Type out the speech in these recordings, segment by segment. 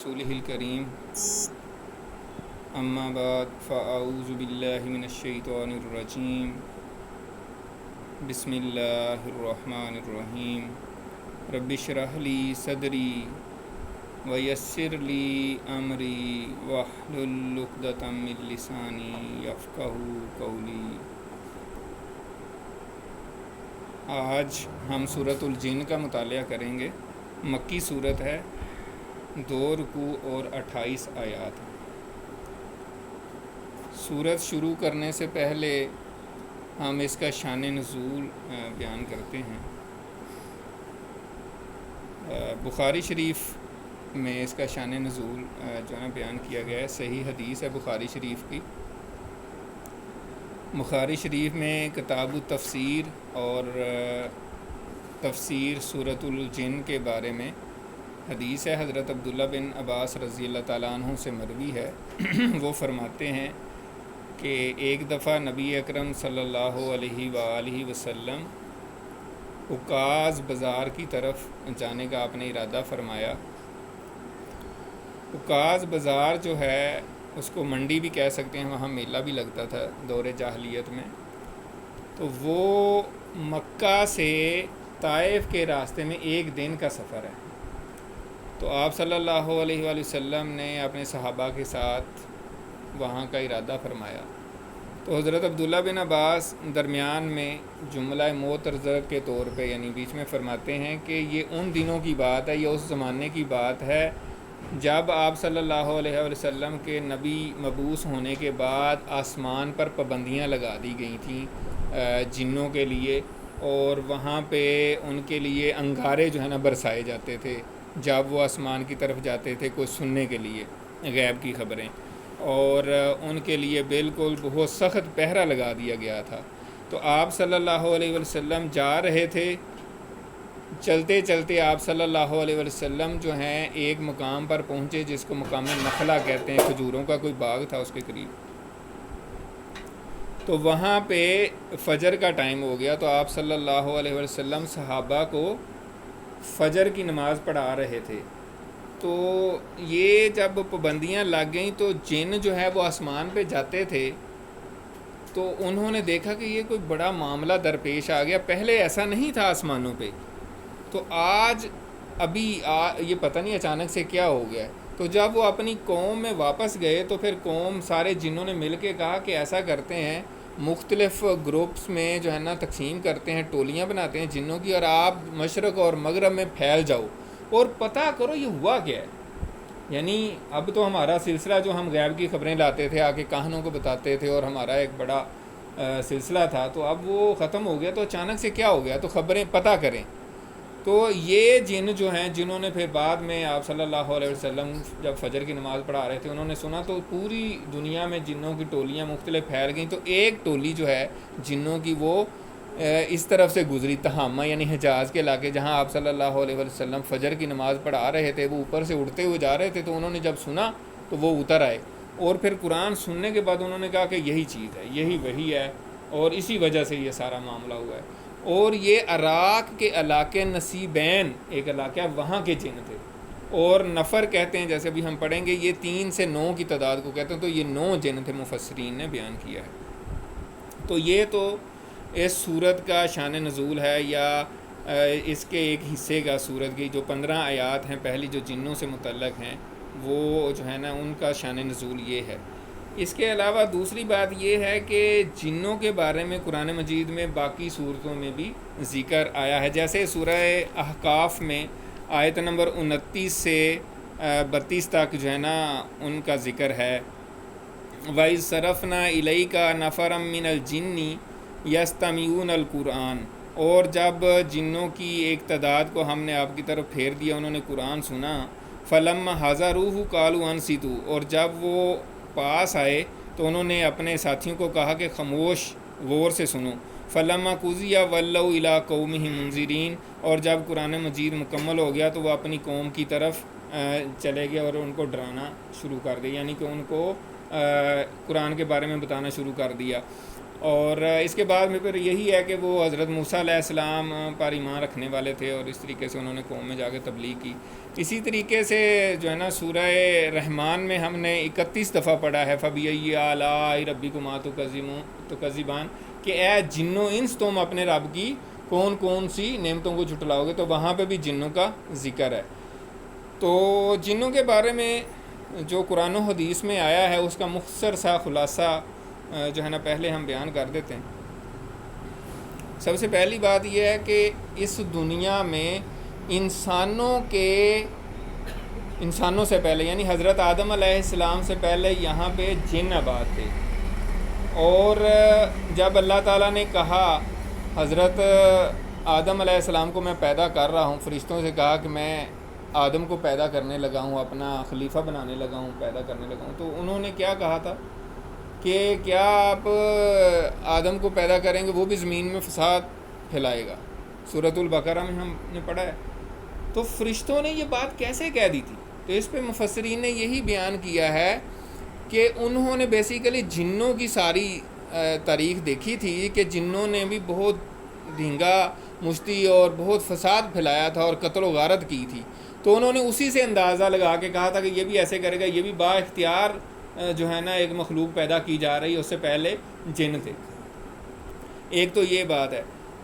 رسوله الكريم أما بعد فأعوذ بالله من الشيطان الرجيم بسم الله الرحمن الرحيم رب اشرح لي صدري ويسر لي أمري واحلل عقدة من لساني يفقهوا قولي۔ آج ہم سورۃ الجن کا مطالعہ کریں گے۔ مکی صورت ہے، 2 رکوع اور 28 آیات۔ سورت شروع کرنے سے پہلے ہم اس کا شان نزول بیان کرتے ہیں۔ بخاری شریف میں اس کا شان نزول جو ہے بیان کیا گیا ہے۔ صحیح حدیث ہے بخاری شریف کی۔ بخاری شریف میں کتاب التفسیر اور تفسیر سورۃ الجن کے بارے میں حدیث ہے۔ حضرت عبداللہ بن عباس رضی اللہ تعالیٰ عنہ سے مروی ہے۔ وہ فرماتے ہیں کہ ایک دفعہ نبی اکرم صلی اللہ علیہ وآلہ وسلم عکاظ بازار کی طرف جانے کا آپ نے ارادہ فرمایا۔ عکاظ بازار جو ہے اس کو منڈی بھی کہہ سکتے ہیں، وہاں میلہ بھی لگتا تھا دور جاہلیت میں۔ تو وہ مکہ سے طائف کے راستے میں 1 دن کا سفر ہے۔ تو آپ صلی اللہ علیہ وآلہ وسلم نے اپنے صحابہ کے ساتھ وہاں کا ارادہ فرمایا۔ تو حضرت عبداللہ بن عباس درمیان میں جملہ معترضہ کے طور پہ یعنی بیچ میں فرماتے ہیں کہ یہ ان دنوں کی بات ہے، یہ اس زمانے کی بات ہے جب آپ صلی اللہ علیہ وسلم کے نبی مبعوث ہونے کے بعد آسمان پر پابندیاں لگا دی گئی تھیں جنوں کے لیے، اور وہاں پہ ان کے لیے انگارے جو ہے نا برسائے جاتے تھے جب وہ آسمان کی طرف جاتے تھے کوئی سننے کے لیے غیب کی خبریں، اور ان کے لیے بالکل بہت سخت پہرا لگا دیا گیا تھا۔ تو آپ صلی اللہ علیہ وسلم جا رہے تھے، چلتے چلتے آپ صلی اللہ علیہ وسلم جو ہیں ایک مقام پر پہنچے جس کو مقام نخلا کہتے ہیں، کھجوروں کا کوئی باغ تھا اس کے قریب۔ تو وہاں پہ فجر کا ٹائم ہو گیا، تو آپ صلی اللہ علیہ وسلم صحابہ کو فجر کی نماز پڑھا رہے تھے۔ تو یہ جب پابندیاں لگ گئیں تو جن جو ہے وہ آسمان پہ جاتے تھے، تو انہوں نے دیکھا کہ یہ کوئی بڑا معاملہ درپیش آ گیا، پہلے ایسا نہیں تھا آسمانوں پہ۔ تو آج ابھی یہ پتہ نہیں اچانک سے کیا ہو گیا۔ تو جب وہ اپنی قوم میں واپس گئے تو پھر قوم سارے جنوں نے مل کے کہا کہ ایسا کرتے ہیں، مختلف گروپس میں جو ہے نا تقسیم کرتے ہیں، ٹولیاں بناتے ہیں جنوں کی، اور آپ مشرق اور مغرب میں پھیل جاؤ اور پتہ کرو یہ ہوا کیا ہے۔ یعنی اب تو ہمارا سلسلہ جو ہم غیب کی خبریں لاتے تھے، آ کے کہانوں کو بتاتے تھے، اور ہمارا ایک بڑا سلسلہ تھا، تو اب وہ ختم ہو گیا۔ تو اچانک سے کیا ہو گیا، تو خبریں پتہ کریں۔ تو یہ جن جو ہیں جنہوں نے پھر بعد میں آپ صلی اللہ علیہ وسلم جب فجر کی نماز پڑھا رہے تھے انہوں نے سنا، تو پوری دنیا میں جنوں کی ٹولیاں مختلف پھیل گئیں۔ تو ایک ٹولی جو ہے جنوں کی وہ اس طرف سے گزری، تہامہ یعنی حجاز کے علاقے جہاں آپ صلی اللہ علیہ وسلم فجر کی نماز پڑھا رہے تھے، وہ اوپر سے اڑتے ہوئے جا رہے تھے۔ تو انہوں نے جب سنا تو وہ اتر آئے، اور پھر قرآن سننے کے بعد انہوں نے کہا کہ یہی چیز ہے، یہی وہی ہے، اور اسی وجہ سے یہ سارا معاملہ ہوا ہے۔ اور یہ عراق کے علاقے نصیبین ایک علاقہ ہے، وہاں کے جن تھے، اور نفر کہتے ہیں جیسے بھی ہم پڑھیں گے، یہ 3 سے 9 کی تعداد کو کہتے ہیں۔ تو یہ 9 جن تھے، مفسرین نے بیان کیا ہے۔ تو یہ تو اس سورت کا شان نزول ہے، یا اس کے ایک حصے کا سورت کی جو 15 آیات ہیں پہلی جو جنوں سے متعلق ہیں، وہ جو ہے نا ان کا شان نزول یہ ہے۔ اس کے علاوہ دوسری بات یہ ہے کہ جنوں کے بارے میں قرآن مجید میں باقی صورتوں میں بھی ذکر آیا ہے، جیسے سورہ احقاف میں آیت نمبر 29 سے 32 تک جو ہے نا ان کا ذکر ہے۔ وَإِذْ صَرَفْنَا إِلَيْكَ نَفَرًا مِّنَ الْجِنِّ يَسْتَمِعُونَ الْقُرْآنَ، اور جب جنوں کی ایک تعداد کو ہم نے آپ کی طرف پھیر دیا، انہوں نے قرآن سنا۔ فَلَمَّا حَضَرُوهُ قَالُوا أَنصِتُوا، اور جب وہ پاس آئے تو انہوں نے اپنے ساتھیوں کو کہا کہ خاموش غور سے سنو۔ فَلَمَّا قُضِيَ وَلَّوْا إِلَىٰ قَوْمِهِمْ مُنذِرِينَ، اور جب قرآن مجید مکمل ہو گیا تو وہ اپنی قوم کی طرف چلے گئے اور ان کو ڈرانا شروع کر دیا، یعنی کہ ان کو قرآن کے بارے میں بتانا شروع کر دیا۔ اور اس کے بعد میں پھر یہی ہے کہ وہ حضرت موسیٰ علیہ السلام پر ایمان رکھنے والے تھے اور اس طریقے سے انہوں نے قوم میں جا کے تبلیغ کی۔ اسی طریقے سے جو ہے نا سورہ رحمان میں ہم نے 31 دفعہ پڑھا ہے فَبِأَيِّ آلَاءِ رَبِّكُمَا تُكَذِّبَانِ کہ اے جن و انس تم اپنے رب کی کون کون سی نعمتوں کو جھٹلاؤ گے، تو وہاں پہ بھی جنوں کا ذکر ہے۔ تو جنوں کے بارے میں جو قرآن و حدیث میں آیا ہے اس کا مختصر سا خلاصہ جو ہے نا پہلے ہم بیان کر دیتے ہیں۔ سب سے پہلی بات یہ ہے کہ اس دنیا میں انسانوں سے پہلے یعنی حضرت آدم علیہ السلام سے پہلے یہاں پہ جن آباد تھے، اور جب اللہ تعالیٰ نے کہا حضرت آدم علیہ السلام کو میں پیدا کر رہا ہوں، فرشتوں سے کہا کہ میں آدم کو پیدا کرنے لگا ہوں، اپنا خلیفہ بنانے لگا ہوں، پیدا کرنے لگا ہوں، تو انہوں نے کیا کہا تھا کہ کیا آپ آدم کو پیدا کریں گے، وہ بھی زمین میں فساد پھیلائے گا۔ سورۃ البقرہ میں ہم نے پڑھا ہے۔ تو فرشتوں نے یہ بات کیسے کہہ دی تھی؟ تو اس پہ مفسرین نے یہی بیان کیا ہے کہ انہوں نے بیسیکلی جنوں کی ساری تاریخ دیکھی تھی کہ جنوں نے بھی بہت ڈھینگا مشتی اور بہت فساد پھیلایا تھا اور قتل و غارت کی تھی، تو انہوں نے اسی سے اندازہ لگا کے کہا تھا کہ یہ بھی ایسے کرے گا، یہ بھی با اختیار جو ہے نا ایک مخلوق پیدا کی جا رہی ہے، اس سے پہلے جن تھے۔ ایک تو یہ بات ہے۔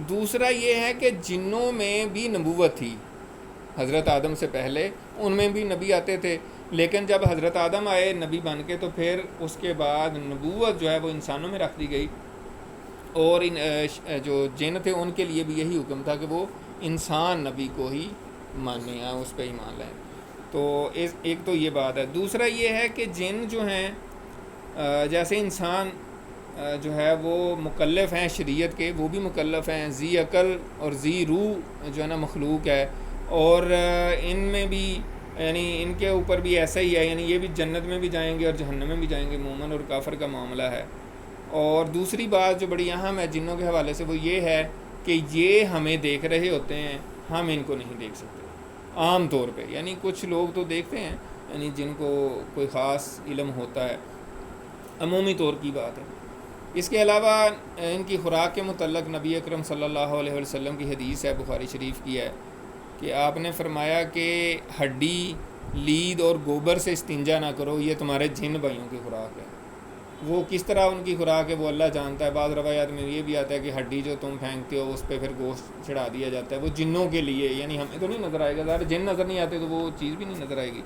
دوسرا یہ ہے کہ جنوں میں بھی نبوت تھی، حضرت آدم سے پہلے ان میں بھی نبی آتے تھے، لیکن جب حضرت آدم آئے نبی بن کے تو پھر اس کے بعد نبوت جو ہے وہ انسانوں میں رکھ دی گئی، اور جو جن تھے ان کے لیے بھی یہی حکم تھا کہ وہ انسان نبی کو ہی مانیں، اس پہ ایمان لائیں۔ تو ایک تو یہ بات ہے۔ دوسرا یہ ہے کہ جن جو ہیں جیسے انسان جو ہے وہ مکلف ہیں شریعت کے، وہ بھی مکلف ہیں، ذی عقل اور ذی روح جو ہے نا مخلوق ہے، اور ان میں بھی یعنی ان کے اوپر بھی ایسا ہی ہے، یعنی یہ بھی جنت میں بھی جائیں گے اور جہنم میں بھی جائیں گے، مومن اور کافر کا معاملہ ہے۔ اور دوسری بات جو بڑی اہم ہے جنوں کے حوالے سے وہ یہ ہے کہ یہ ہمیں دیکھ رہے ہوتے ہیں، ہم ان کو نہیں دیکھ سکتے عام طور پہ، یعنی کچھ لوگ تو دیکھتے ہیں یعنی جن کو کوئی خاص علم ہوتا ہے، عمومی طور کی بات ہے۔ اس کے علاوہ ان کی خوراک کے متعلق نبی اکرم صلی اللہ علیہ وسلم کی حدیث ہے، بخاری شریف کی ہے، کہ آپ نے فرمایا کہ ہڈی، لید اور گوبر سے استنجا نہ کرو، یہ تمہارے جن بھائیوں کی خوراک ہے۔ وہ کس طرح ان کی خوراک ہے وہ اللہ جانتا ہے۔ بعض روایات میں یہ بھی آتا ہے کہ ہڈی جو تم پھینکتے ہو اس پہ پھر گوشت چڑھا دیا جاتا ہے، وہ جنوں کے لیے، یعنی ہمیں تو نہیں نظر آئے گا، ظاہر جن نظر نہیں آتے تو وہ چیز بھی نہیں نظر آئے گی۔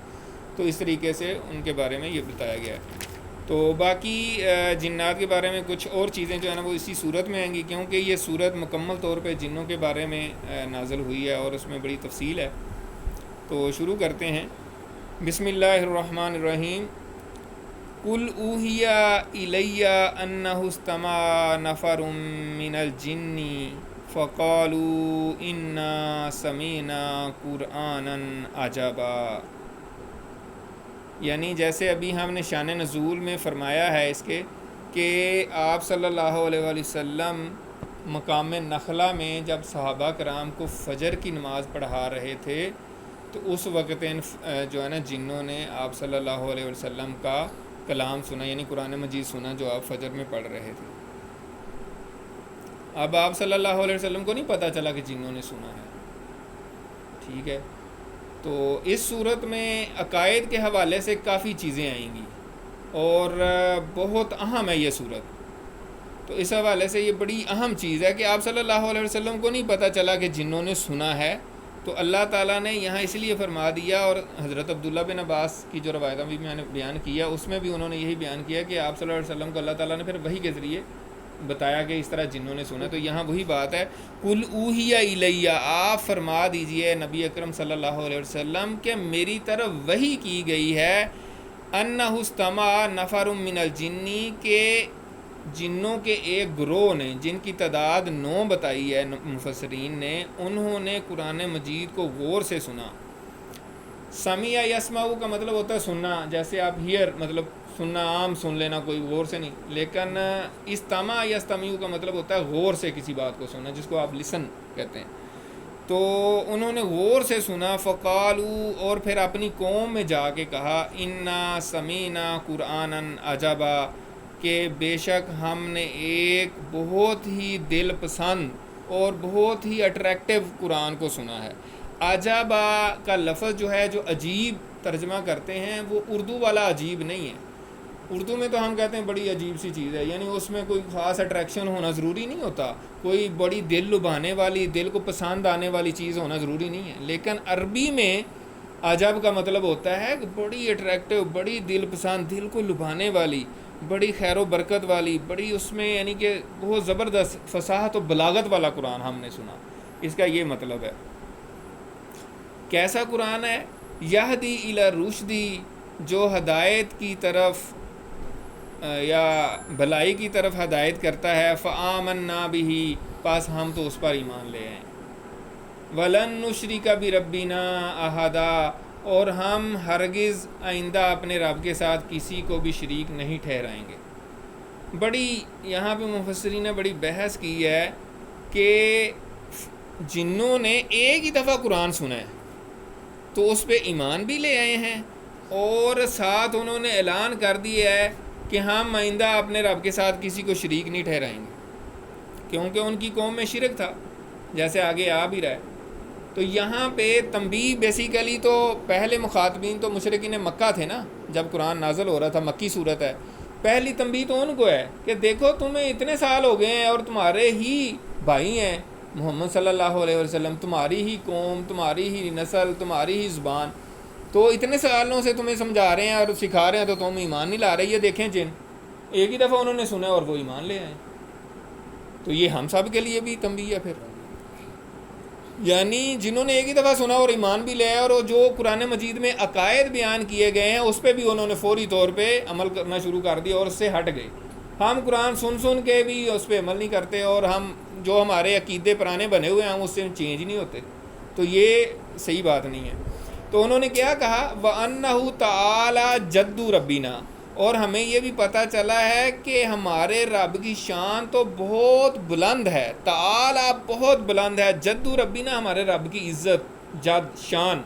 تو اس طریقے سے ان کے بارے میں یہ بتایا گیا ہے۔ تو باقی جنات کے بارے میں کچھ اور چیزیں جو ہے نا وہ اسی صورت میں آئیں گی، کیونکہ یہ صورت مکمل طور پہ جنوں کے بارے میں نازل ہوئی ہے اور اس میں بڑی تفصیل ہے۔ تو شروع کرتے ہیں۔ بسم اللہ الرحمن الرحیم۔ قل اوحی الی انہ استمع نفر من الجن فقالوا انا سمعنا قرآنا عجبا، یعنی جیسے ابھی ہم نے شان نزول میں فرمایا ہے اس کے کہ آپ صلی اللہ علیہ وآلہ وسلم مقام نخلا میں جب صحابہ کرام کو فجر کی نماز پڑھا رہے تھے تو اس وقت جو ہے نا جنوں نے آپ صلی اللہ علیہ وسلم کا کلام سنا، یعنی قرآن مجید سنا جو آپ فجر میں پڑھ رہے تھے۔ اب آپ صلی اللہ علیہ وسلم کو نہیں پتہ چلا کہ جنوں نے سنا ہے، ٹھیک ہے۔ تو اس صورت میں عقائد کے حوالے سے کافی چیزیں آئیں گی اور بہت اہم ہے یہ صورت۔ تو اس حوالے سے یہ بڑی اہم چیز ہے کہ آپ صلی اللہ علیہ وسلم کو نہیں پتہ چلا کہ جنوں نے سنا ہے، تو اللہ تعالیٰ نے یہاں اس لیے فرما دیا۔ اور حضرت عبداللہ بن عباس کی جو روایتیں بھی میں نے بیان کیا اس میں بھی انہوں نے یہی بیان کیا کہ آپ صلی اللہ علیہ وسلم کو اللہ تعالیٰ نے پھر وحی کے ذریعے بتایا کہ اس طرح جنوں نے سنا۔ تو یہاں وہی بات ہے، قل اوحی الی، آپ فرما دیجئے نبی اکرم صلی اللہ علیہ وسلم کہ میری طرف وحی کی گئی ہے، انہ استمع نفر من الجن، کہ جنوں کے ایک گروہ نے، جن کی تعداد 9 بتائی ہے مفسرین نے، انہوں نے قرآن مجید کو غور سے سنا۔ سمیع یسمع کا مطلب ہوتا ہے سننا، جیسے آپ ہیئر مطلب سننا، عام سن لینا، کوئی غور سے نہیں، لیکن استمع یستمع کا مطلب ہوتا ہے غور سے کسی بات کو سننا، جس کو آپ لسن کہتے ہیں۔ تو انہوں نے غور سے سنا، فقالوا، اور پھر اپنی قوم میں جا کے کہا، انا سمینا قرآنا عجبا، کہ بے شک ہم نے ایک بہت ہی دل پسند اور بہت ہی اٹریکٹیو قرآن کو سنا ہے۔ عجبا کا لفظ جو ہے، جو عجیب ترجمہ کرتے ہیں، وہ اردو والا عجیب نہیں ہے۔ اردو میں تو ہم کہتے ہیں بڑی عجیب سی چیز ہے، یعنی اس میں کوئی خاص اٹریکشن ہونا ضروری نہیں ہوتا، کوئی بڑی دل لبھانے والی، دل کو پسند آنے والی چیز ہونا ضروری نہیں ہے۔ لیکن عربی میں عجب کا مطلب ہوتا ہے کہ بڑی اٹریکٹیو، بڑی دل پسند، دل کو لبھانے والی، بڑی خیر و برکت والی، بڑی اس میں یعنی کہ بہت زبردست فصاحت و بلاغت والا قرآن ہم نے سنا، اس کا یہ مطلب ہے۔ کیسا قرآن ہے؟ یہدی الی رشدی، جو ہدایت کی طرف یا بھلائی کی طرف ہدایت کرتا ہے، فآمنا بہ، پس ہم تو اس پر ایمان لے آئیں۔ ولن نشرک بربنا احدا، اور ہم ہرگز آئندہ اپنے رب کے ساتھ کسی کو بھی شریک نہیں ٹھہرائیں گے۔ بڑی یہاں پہ مفسرین نے بڑی بحث کی ہے کہ جنوں نے ایک ہی دفعہ قرآن سنا ہے تو اس پہ ایمان بھی لے آئے ہیں، اور ساتھ انہوں نے اعلان کر دیا ہے کہ ہم آئندہ اپنے رب کے ساتھ کسی کو شریک نہیں ٹھہرائیں گے، کیونکہ ان کی قوم میں شرک تھا، جیسے آگے آ بھی رہا ہے۔ تو یہاں پہ تنبیہ بیسیکلی تو پہلے مخاطبین تو مشرکین مکہ تھے نا، جب قرآن نازل ہو رہا تھا، مکی صورت ہے، پہلی تنبیہ تو ان کو ہے کہ دیکھو تمہیں اتنے سال ہو گئے ہیں اور تمہارے ہی بھائی ہیں محمد صلی اللہ علیہ وسلم، تمہاری ہی قوم، تمہاری ہی نسل، تمہاری ہی زبان، تو اتنے سالوں سے تمہیں سمجھا رہے ہیں اور سکھا رہے ہیں تو تم ایمان نہیں لا رہے۔ یہ دیکھیں جن ایک ہی دفعہ انہوں نے سنا اور وہ ایمان لے آئے، تو یہ ہم سب کے لیے بھی تنبیہ ہے پھر، یعنی جنہوں نے ایک ہی دفعہ سنا اور ایمان بھی لے آئے، اور جو قرآن مجید میں عقائد بیان کیے گئے ہیں اس پہ بھی انہوں نے فوری طور پہ عمل کرنا شروع کر دیا اور اس سے ہٹ گئے۔ ہم قرآن سن کے بھی اس پہ عمل نہیں کرتے، اور ہم جو ہمارے عقیدے پرانے بنے ہوئے ہیں ہم اس سے چینج نہیں ہوتے، تو یہ صحیح بات نہیں ہے۔ تو انہوں نے کیا کہا، وَأَنَّهُ تَعَالَى جَدُّ رَبِّنَا، اور ہمیں یہ بھی پتہ چلا ہے کہ ہمارے رب کی شان تو بہت بلند ہے، تعالی بہت بلند ہے، جد ربینا ہمارے رب کی عزت، جد شان،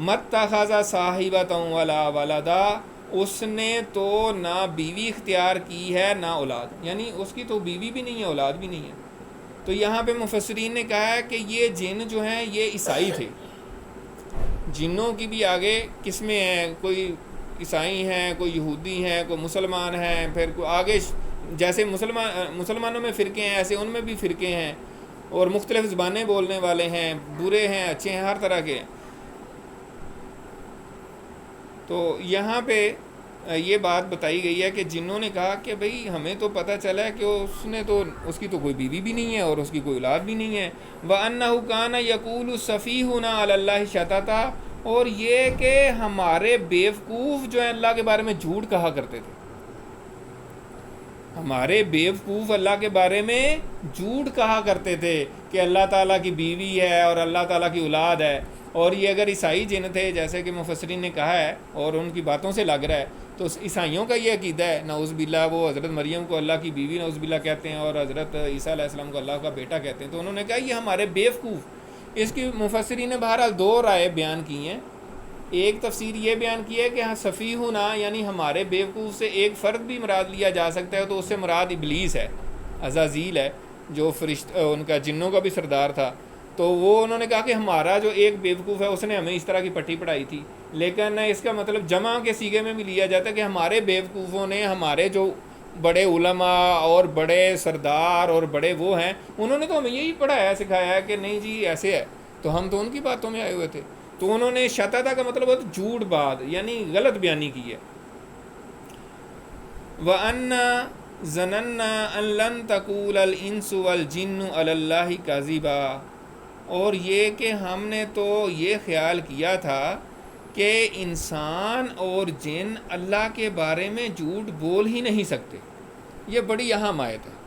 مَتَّخَذَ صَاحِبَةً وَلَا وَلَدًا، اس نے تو نہ بیوی اختیار کی ہے نہ اولاد، یعنی اس کی تو بیوی بھی نہیں ہے اولاد بھی نہیں ہے۔ تو یہاں پہ مفسرین نے کہا ہے کہ یہ جن جو ہیں یہ عیسائی تھے، جنوں کی بھی آگے قسمیں ہیں، کوئی عیسائی ہیں، کوئی یہودی ہیں، کوئی مسلمان ہیں، پھر کوئی آگے جیسے مسلمانوں میں فرقے ہیں ایسے ان میں بھی فرقے ہیں، اور مختلف زبانیں بولنے والے ہیں، برے ہیں اچھے ہیں، ہر طرح کے ہیں۔ تو یہاں پہ یہ بات بتائی گئی ہے کہ جنہوں نے کہا کہ بھئی ہمیں تو پتہ چلا ہے کہ اس کی تو کوئی بیوی بھی نہیں ہے اور اس کی کوئی اولاد بھی نہیں ہے، وَأَنَّهُ كَانَ يَقُولُ سَفِيهُنَا عَلَى اللَّهِ شَطَطًا، اور یہ کہ ہمارے بیوقوف جو ہیں اللہ کے بارے میں جھوٹ کہا کرتے تھے، ہمارے بیوقوف اللہ کے بارے میں جھوٹ کہا کرتے تھے کہ اللہ تعالیٰ کی بیوی ہے اور اللہ تعالیٰ کی اولاد ہے۔ اور یہ اگر عیسائی جن تھے جیسے کہ مفسرین نے کہا ہے اور ان کی باتوں سے لگ رہا ہے، تو عیسائیوں کا یہ عقیدہ ہے، نعوذ باللہ، وہ حضرت مریم کو اللہ کی بیوی نعوذ باللہ کہتے ہیں اور حضرت عیسیٰ علیہ السلام کو اللہ کا بیٹا کہتے ہیں۔ تو انہوں نے کہا یہ ہمارے بیوقوف، اس کی مفسرین نے بہرحال دو رائے بیان کی ہیں۔ ایک تفسیر یہ بیان کی ہے کہ ہاں سفیہنا یعنی ہمارے بیوقوف سے ایک فرد بھی مراد لیا جا سکتا ہے، تو اس سے مراد ابلیس ہے، عزازیل ہے، جو ان کا جنوں کا بھی سردار تھا۔ تو وہ انہوں نے کہا کہ ہمارا جو ایک بیوقوف ہے اس نے ہمیں اس طرح کی پٹی پڑھائی تھی، لیکن اس کا مطلب جمع کے صیغے میں بھی لیا جاتا ہے کہ ہمارے بیوقوفوں نے ہمارے جو بڑے علماء اور بڑے سردار اور بڑے وہ ہیں انہوں نے تو ہمیں یہی پڑھایا سکھایا ہے کہ نہیں جی ایسے ہے، تو ہم تو ان کی باتوں میں آئے ہوئے تھے۔ تو انہوں نے شططا کا مطلب ہوتا جھوٹ بات، یعنی غلط بیانی کی ہے۔ وَأَنَّا ظَنَنَّا أَن لَّن تَقُولَ الْإِنسُ وَالْجِنُّ عَلَى اللَّهِ كَذِبًا، اور یہ کہ ہم نے تو یہ خیال کیا تھا کہ انسان اور جن اللہ کے بارے میں جھوٹ بول ہی نہیں سکتے۔ یہ بڑی اہم آیت ہے،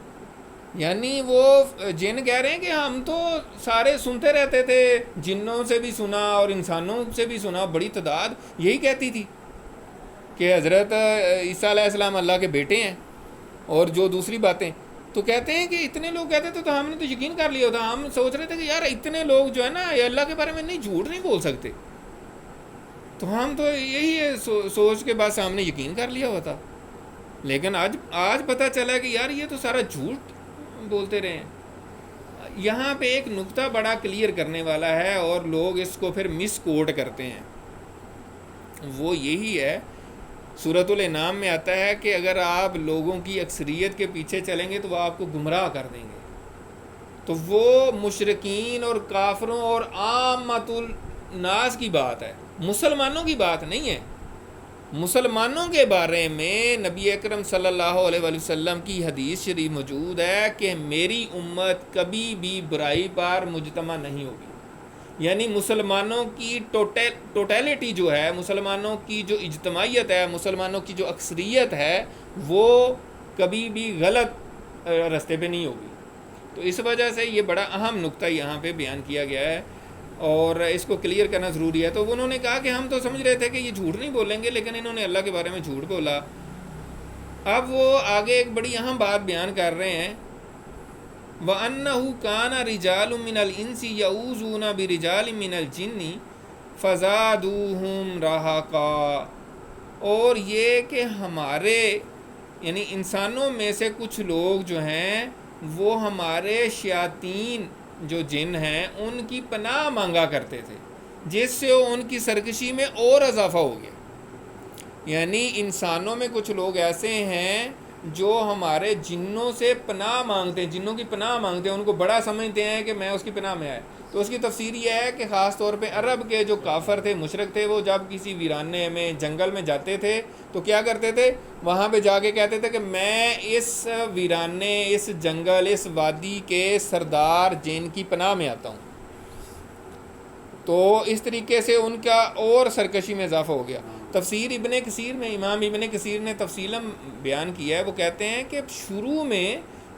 یعنی وہ جن کہہ رہے ہیں کہ ہم تو سارے سنتے رہتے تھے، جنوں سے بھی سنا اور انسانوں سے بھی سنا، بڑی تعداد یہی کہتی تھی کہ حضرت عیسیٰ علیہ السلام اللہ کے بیٹے ہیں، اور جو دوسری باتیں تو کہتے ہیں کہ اتنے لوگ کہتے تھے تو ہم نے تو یقین کر لیا تھا، ہم سوچ رہے تھے کہ یار اتنے لوگ جو ہے نا یہ اللہ کے بارے میں نہیں جھوٹ نہیں بول سکتے، تو ہم تو یہی سوچ کے بعد سامنے یقین کر لیا ہوا تھا، لیکن آج پتہ چلا کہ یار یہ تو سارا جھوٹ بولتے رہے ہیں۔ یہاں پہ ایک نقطہ بڑا کلیئر کرنے والا ہے اور لوگ اس کو پھر مس کوٹ کرتے ہیں، وہ یہی ہے، سورۃ الانعام میں آتا ہے کہ اگر آپ لوگوں کی اکثریت کے پیچھے چلیں گے تو وہ آپ کو گمراہ کر دیں گے. تو وہ مشرکین اور کافروں اور عامۃ الناس کی بات ہے، مسلمانوں کی بات نہیں ہے. مسلمانوں کے بارے میں نبی اکرم صلی اللہ علیہ وآلہ وسلم کی حدیث شریف موجود ہے کہ میری امت کبھی بھی برائی پر مجتمع نہیں ہوگی. یعنی مسلمانوں کی ٹوٹیلٹی جو ہے، مسلمانوں کی جو اجتماعیت ہے، مسلمانوں کی جو اکثریت ہے، وہ کبھی بھی غلط راستے پہ نہیں ہوگی. تو اس وجہ سے یہ بڑا اہم نقطہ یہاں پہ بیان کیا گیا ہے اور اس کو کلیئر کرنا ضروری ہے. تو انہوں نے کہا کہ ہم تو سمجھ رہے تھے کہ یہ جھوٹ نہیں بولیں گے، لیکن انہوں نے اللہ کے بارے میں جھوٹ بولا. اب وہ آگے ایک بڑی اہم بات بیان کر رہے ہیں، وَأَنَّهُ كَانَ رِجَالٌ مِّنَ الْإِنسِ يَعُوذُونَ بِرِجَالٍ مِّنَ الْجِنِّ فَزَادُوهُمْ رَهَقًا، اور یہ کہ ہمارے یعنی انسانوں میں سے کچھ لوگ جو ہیں وہ ہمارے شیاطین جو جن ہیں ان کی پناہ مانگا کرتے تھے، جس سے ان کی سرکشی میں اور اضافہ ہو گیا. یعنی انسانوں میں کچھ لوگ ایسے ہیں جو ہمارے جنوں سے پناہ مانگتے ہیں، جنوں کی پناہ مانگتے ہیں، ان کو بڑا سمجھتے ہیں کہ میں اس کی پناہ میں آئے. تو اس کی تفسیر یہ ہے کہ خاص طور پہ عرب کے جو کافر تھے، مشرک تھے، وہ جب کسی ویرانے میں جنگل میں جاتے تھے تو کیا کرتے تھے، وہاں پہ جا کے کہتے تھے کہ میں اس ویرانے، اس جنگل، اس وادی کے سردار جن کی پناہ میں آتا ہوں. تو اس طریقے سے ان کا اور سرکشی میں اضافہ ہو گیا. تفسیر ابن کثیر میں امام ابن کثیر نے تفصیلاً بیان کیا ہے، وہ کہتے ہیں کہ شروع میں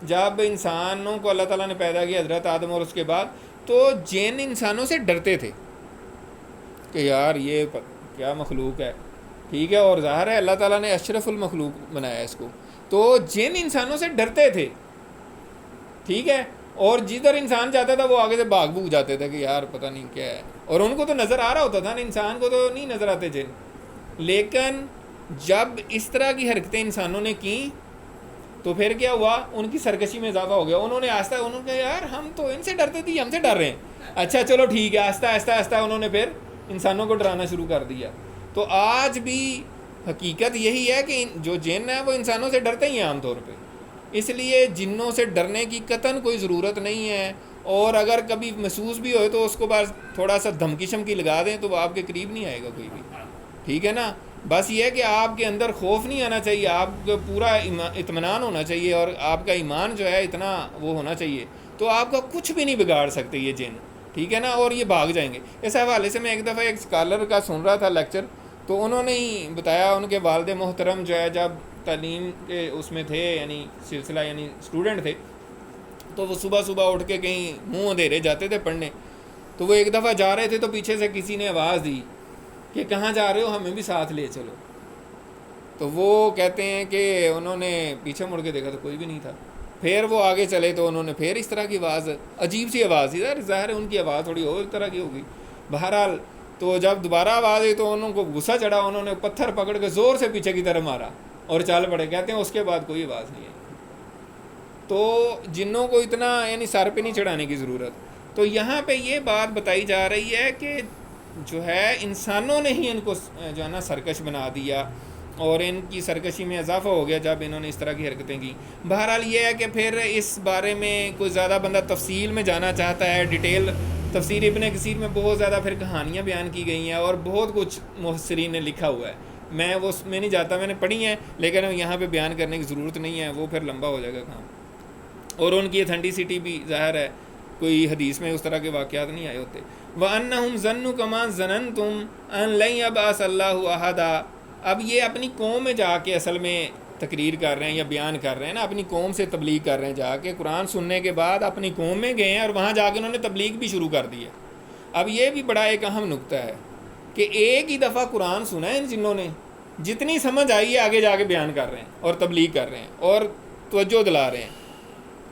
جب انسانوں کو اللہ تعالیٰ نے پیدا کیا، حضرت آدم اور اس کے بعد، تو جن انسانوں سے ڈرتے تھے کہ یار یہ کیا مخلوق ہے، ٹھیک ہے، اور ظاہر ہے اللہ تعالیٰ نے اشرف المخلوق بنایا اس کو، تو جن انسانوں سے ڈرتے تھے، ٹھیک ہے، اور جدھر انسان جاتا تھا وہ آگے سے بھاگ بھوگ جاتے تھے کہ یار پتہ نہیں کیا ہے، اور ان کو تو نظر آ رہا ہوتا تھا نا، انسان کو تو نہیں نظر آتے جن. لیکن جب اس طرح کی حرکتیں انسانوں نے کیں تو پھر کیا ہوا، ان کی سرکشی میں اضافہ ہو گیا. انہوں نے انہوں نے کہا یار ہم تو ان سے ڈرتے تھے، ہم سے ڈر رہے ہیں، اچھا چلو ٹھیک ہے، آہستہ آہستہ آہستہ انہوں نے پھر انسانوں کو ڈرانا شروع کر دیا. تو آج بھی حقیقت یہی ہے کہ جو جن ہیں وہ انسانوں سے ڈرتے ہی ہیں عام طور پہ، اس لیے جنوں سے ڈرنے کی قطعاً کوئی ضرورت نہیں ہے. اور اگر کبھی محسوس بھی ہوئے تو اس کو بس تھوڑا سا دھمکی شمکی لگا دیں تو وہ آپ کے قریب نہیں آئے گا کوئی بھی، ٹھیک ہے نا. بس یہ ہے کہ آپ کے اندر خوف نہیں آنا چاہیے، آپ کو پورا اطمینان ہونا چاہیے اور آپ کا ایمان جو ہے اتنا وہ ہونا چاہیے، تو آپ کا کچھ بھی نہیں بگاڑ سکتے یہ جن، ٹھیک ہے نا، اور یہ بھاگ جائیں گے. اس حوالے سے میں ایک دفعہ ایک اسکالر کا سن رہا تھا لیکچر، تو انہوں نے ہی بتایا، ان کے والد محترم جو ہے جب تعلیم کے اس میں تھے، یعنی سلسلہ یعنی اسٹوڈنٹ تھے، تو وہ صبح صبح اٹھ کے کہیں منہ اندھیرے جاتے تھے پڑھنے. تو وہ ایک دفعہ جا رہے تھے تو پیچھے سے کسی نے آواز دی کہ کہاں جا رہے ہو، ہمیں بھی ساتھ لے چلو. تو وہ کہتے ہیں کہ انہوں نے پیچھے مڑ کے دیکھا تو کوئی بھی نہیں تھا. پھر وہ آگے چلے تو انہوں نے پھر اس طرح کی آواز، عجیب سی آواز تھی، ظاہر ہے ان کی آواز تھوڑی اور طرح کی ہوگی. بہرحال تو جب دوبارہ آواز آئی تو انہوں کو غصہ چڑھا، انہوں نے پتھر پکڑ کے زور سے پیچھے کی طرف مارا اور چال پڑے. کہتے ہیں اس کے بعد کوئی آواز نہیں آئی. تو جنوں کو اتنا یعنی سر پہ نہیں چڑھانے کی ضرورت. تو یہاں پہ یہ بات بتائی جا رہی ہے کہ جو ہے انسانوں نے ہی ان کو جو ہے نا سرکش بنا دیا اور ان کی سرکشی میں اضافہ ہو گیا جب انہوں نے اس طرح کی حرکتیں کی. بہرحال یہ ہے کہ پھر اس بارے میں کوئی زیادہ بندہ تفصیل میں جانا چاہتا ہے، ڈیٹیل تفسیر ابن کثیر میں بہت زیادہ پھر کہانیاں بیان کی گئی ہیں اور بہت کچھ مفسرین نے لکھا ہوا ہے. میں وہ میں نہیں جاتا، میں نے پڑھی ہیں لیکن یہاں پہ بیان کرنے کی ضرورت نہیں ہے، وہ پھر لمبا ہو جائے گا کام. اور ان کی اتھینٹسٹی بھی ظاہر ہے، کوئی حدیث میں اس طرح کے واقعات نہیں آئے ہوتے. وَأَنَّهُمْ ظَنُّوا كَمَا ظَنَنْتُمْ أَن لَّن يَبْعَثَ اللَّهُ أَحَدًا. اب یہ اپنی قوم میں جا کے اصل میں تقریر کر رہے ہیں یا بیان کر رہے ہیں نا، اپنی قوم سے تبلیغ کر رہے ہیں، جا کے قرآن سننے کے بعد اپنی قوم میں گئے ہیں اور وہاں جا کے انہوں نے تبلیغ بھی شروع کر دی ہے. اب یہ بھی بڑا ایک اہم نقطہ ہے کہ ایک ہی دفعہ قرآن سنا ہے ان جنہوں نے، جتنی سمجھ آئی ہے آگے جا کے بیان کر رہے ہیں اور تبلیغ کر رہے ہیں اور توجہ دلا رہے ہیں.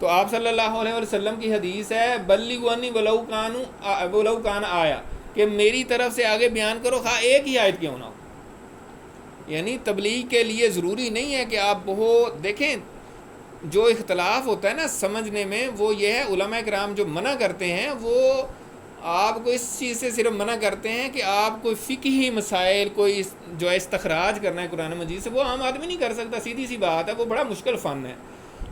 تو آپ صلی اللہ علیہ وسلم کی حدیث ہے، بلغوا انی ولو کان آیا، کہ میری طرف سے آگے بیان کرو خواہ ایک ہی آیت کیوں نہ ہو. یعنی تبلیغ کے لیے ضروری نہیں ہے کہ آپ بہت دیکھیں، جو اختلاف ہوتا ہے نا سمجھنے میں، وہ یہ ہے علماء کرام جو منع کرتے ہیں وہ آپ کو اس چیز سے صرف منع کرتے ہیں کہ آپ کوئی فقہی مسائل کوئی جو ہے استخراج کرنا ہے قرآن مجید سے، وہ عام آدمی نہیں کر سکتا، سیدھی سی بات ہے، وہ بڑا مشکل فن ہے۔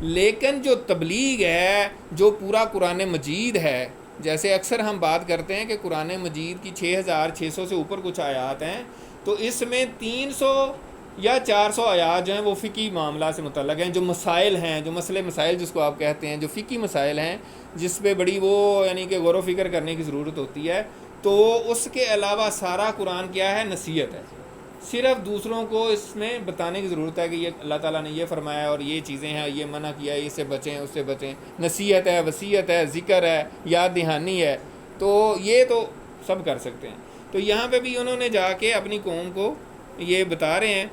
لیکن جو تبلیغ ہے، جو پورا قرآن مجید ہے، جیسے اکثر ہم بات کرتے ہیں کہ قرآن مجید کی 6600 سے اوپر کچھ آیات ہیں، تو اس میں 300 یا 400 آیات جو ہیں وہ فقہی معاملات سے متعلق ہیں، جو مسائل ہیں، جو مسئلے مسائل جس کو آپ کہتے ہیں، جو فقہی مسائل ہیں جس پہ بڑی وہ یعنی کہ غور و فکر کرنے کی ضرورت ہوتی ہے۔ تو اس کے علاوہ سارا قرآن کیا ہے؟ نصیحت ہے، صرف دوسروں کو اس میں بتانے کی ضرورت ہے کہ یہ اللہ تعالیٰ نے یہ فرمایا اور یہ چیزیں ہیں، یہ منع کیا ہے، اس سے بچیں، اس سے بچیں، نصیحت ہے، وصیت ہے، ذکر ہے، یاد دہانی ہے، تو یہ تو سب کر سکتے ہیں۔ تو یہاں پہ بھی انہوں نے جا کے اپنی قوم کو یہ بتا رہے ہیں،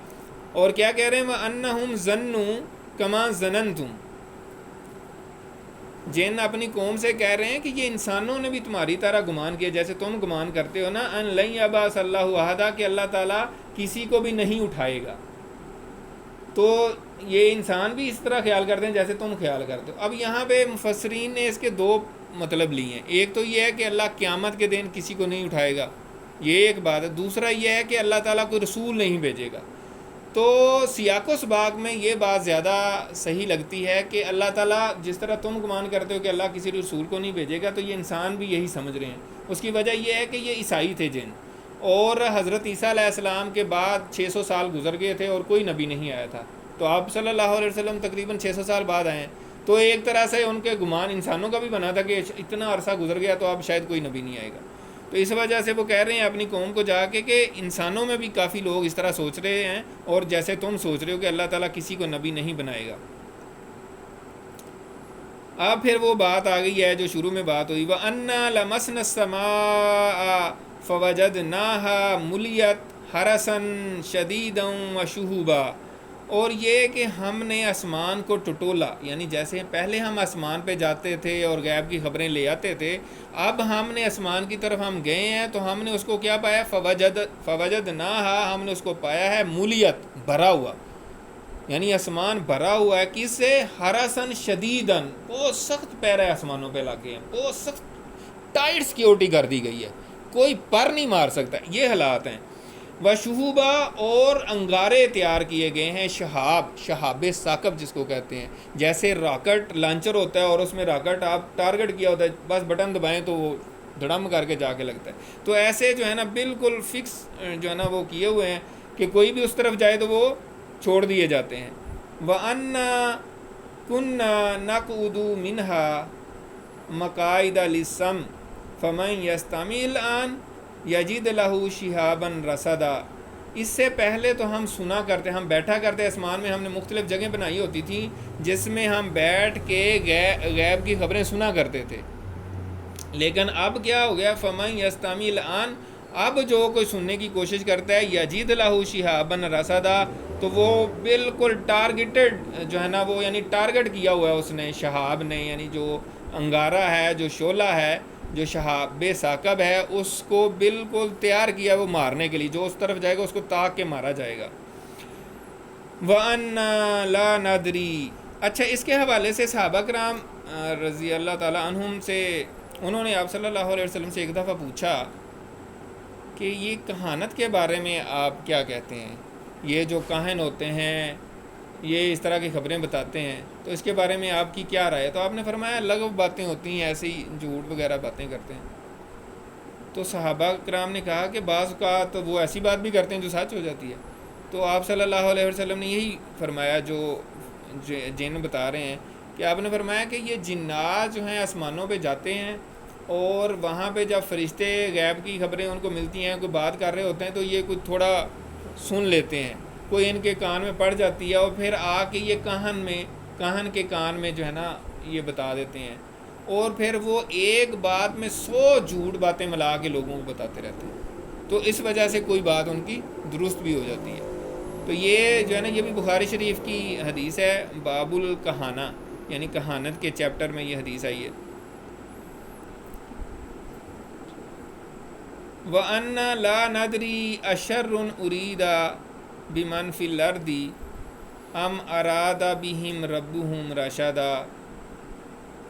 اور کیا کہہ رہے ہیں؟ وَأَنَّهُمْ ظَنُّوا كَمَا ظَنَنْتُمْ، جن اپنی قوم سے کہہ رہے ہیں کہ یہ انسانوں نے بھی تمہاری طرح گمان کیا جیسے تم گمان کرتے ہو نا، ان لن یبعث اللہ احدا، کہ اللہ تعالیٰ کسی کو بھی نہیں اٹھائے گا۔ تو یہ انسان بھی اس طرح خیال کرتے ہیں جیسے تم خیال کرتے ہو۔ اب یہاں پہ مفسرین نے اس کے دو مطلب لیے ہیں، ایک تو یہ ہے کہ اللہ قیامت کے دن کسی کو نہیں اٹھائے گا، یہ ایک بات ہے، دوسرا یہ ہے کہ اللہ تعالیٰ کوئی رسول نہیں بھیجے گا۔ تو سیاق و سباق میں یہ بات زیادہ صحیح لگتی ہے کہ اللہ تعالیٰ جس طرح تم گمان کرتے ہو کہ اللہ کسی رسول کو نہیں بھیجے گا، تو یہ انسان بھی یہی سمجھ رہے ہیں۔ اس کی وجہ یہ ہے کہ یہ عیسائی تھے جن، اور حضرت عیسیٰ علیہ السلام کے بعد 600 سال گزر گئے تھے اور کوئی نبی نہیں آیا تھا، تو آپ صلی اللہ علیہ وسلم تقریباً 600 سال بعد آئے ہیں، تو ایک طرح سے ان کے گمان انسانوں کا بھی بنا تھا کہ اتنا عرصہ گزر گیا تو اب شاید کوئی نبی نہیں آئے گا۔ تو اس وجہ سے وہ کہہ رہے ہیں اپنی قوم کو جا کے کہ انسانوں میں بھی کافی لوگ اس طرح سوچ رہے ہیں، اور جیسے تم سوچ رہے ہو کہ اللہ تعالیٰ کسی کو نبی نہیں بنائے گا۔ اب پھر وہ بات آ گئی ہے جو شروع میں بات ہوئی، وَأَنَّا لَمَسْنَا السَّمَاءَ فَوَجَدْنَاهَا مُلِيَتْ حَرَسًا شَدِيدًا وَشُهُبًا، اور یہ کہ ہم نے آسمان کو ٹٹولا، یعنی جیسے پہلے ہم آسمان پہ جاتے تھے اور غیب کی خبریں لے آتے تھے، اب ہم نے آسمان کی طرف ہم گئے ہیں تو ہم نے اس کو کیا پایا؟ فوجدناہا، ہم نے اس کو پایا ہے ملیت، بھرا ہوا، یعنی آسمان بھرا ہوا ہے، کس سے؟ حرسن شدیدن، بہت سخت پیرے آسمانوں پہ لگے ہیں، بہت سخت ٹائٹ سیکیورٹی کر دی گئی ہے، کوئی پر نہیں مار سکتا، یہ حالات ہیں۔ وشہوبا، اور انگارے تیار کیے گئے ہیں، شہاب ثاقب جس کو کہتے ہیں، جیسے راکٹ لانچر ہوتا ہے اور اس میں راکٹ آپ ٹارگٹ کیا ہوتا ہے، بس بٹن دبائیں تو وہ دھڑم کر کے جا کے لگتا ہے، تو ایسے جو ہے نا بالکل فکس جو ہے نا وہ کیے ہوئے ہیں کہ کوئی بھی اس طرف جائے تو وہ چھوڑ دیے جاتے ہیں۔ وَأَنَّا كُنَّا نَقْعُدُ مِنْهَا مَقَاعِدَ لِلسَّمْعِ فَمَنْ يَسْتَمِعِ الْآنَ یجد لہو شہابًا رصدا، اس سے پہلے تو ہم سنا کرتے، ہم بیٹھا کرتے آسمان میں، ہم نے مختلف جگہیں بنائی ہوتی تھیں جس میں ہم بیٹھ کے غیب کی خبریں سنا کرتے تھے، لیکن اب کیا ہو گیا؟ فمن یستمع الآن، اب جو کوئی سننے کی کوشش کرتا ہے، یجد لہو شہابًا رصدا، تو وہ بالکل ٹارگیٹڈ جو ہے نا وہ یعنی ٹارگٹ کیا ہوا ہے اس نے، شہاب نے، یعنی جو انگارہ ہے، جو شعلہ ہے، جو شہاب ثاقب ہے، اس کو بالکل تیار کیا وہ مارنے کے لیے، جو اس طرف جائے گا اس کو تاک کے مارا جائے گا۔ وَأَنَّا لَا نَدْرِي، اچھا اس کے حوالے سے صحابہ کرام رضی اللہ تعالیٰ عنہم سے، انہوں نے آپ صلی اللہ علیہ وسلم سے ایک دفعہ پوچھا کہ یہ کہانت کے بارے میں آپ کیا کہتے ہیں، یہ جو کاہن ہوتے ہیں یہ اس طرح کی خبریں بتاتے ہیں، تو اس کے بارے میں آپ کی کیا رائے ہے؟ تو آپ نے فرمایا لغو باتیں ہوتی ہیں، ایسی جھوٹ وغیرہ باتیں کرتے ہیں۔ تو صحابہ کرام نے کہا کہ بعض اوقات تو وہ ایسی بات بھی کرتے ہیں جو سچ ہو جاتی ہے، تو آپ صلی اللہ علیہ وسلم نے یہی فرمایا جو جن بتا رہے ہیں، کہ آپ نے فرمایا کہ یہ جنات جو ہیں آسمانوں پہ جاتے ہیں، اور وہاں پہ جب فرشتے غیب کی خبریں ان کو ملتی ہیں، کوئی بات کر رہے ہوتے ہیں، تو یہ کچھ تھوڑا سن لیتے ہیں، کوئی ان کے کان میں پڑ جاتی ہے، اور پھر آ کے یہ کاہن کے کان میں جو ہے نا یہ بتا دیتے ہیں، اور پھر وہ ایک بات میں 100 جھوٹ باتیں ملا کے لوگوں کو بتاتے رہتے ہیں، تو اس وجہ سے کوئی بات ان کی درست بھی ہو جاتی ہے۔ تو یہ جو ہے نا یہ بھی بخاری شریف کی حدیث ہے، باب الکہانہ یعنی کہانت کے چیپٹر میں یہ حدیث آئی ہے۔ وَأَنَّا لَا نَدْرِي أَشَرٌ أُرِيدَ بِمَنْ فِي الْأَرْضِ ام اراد بہم ربہم رشدا،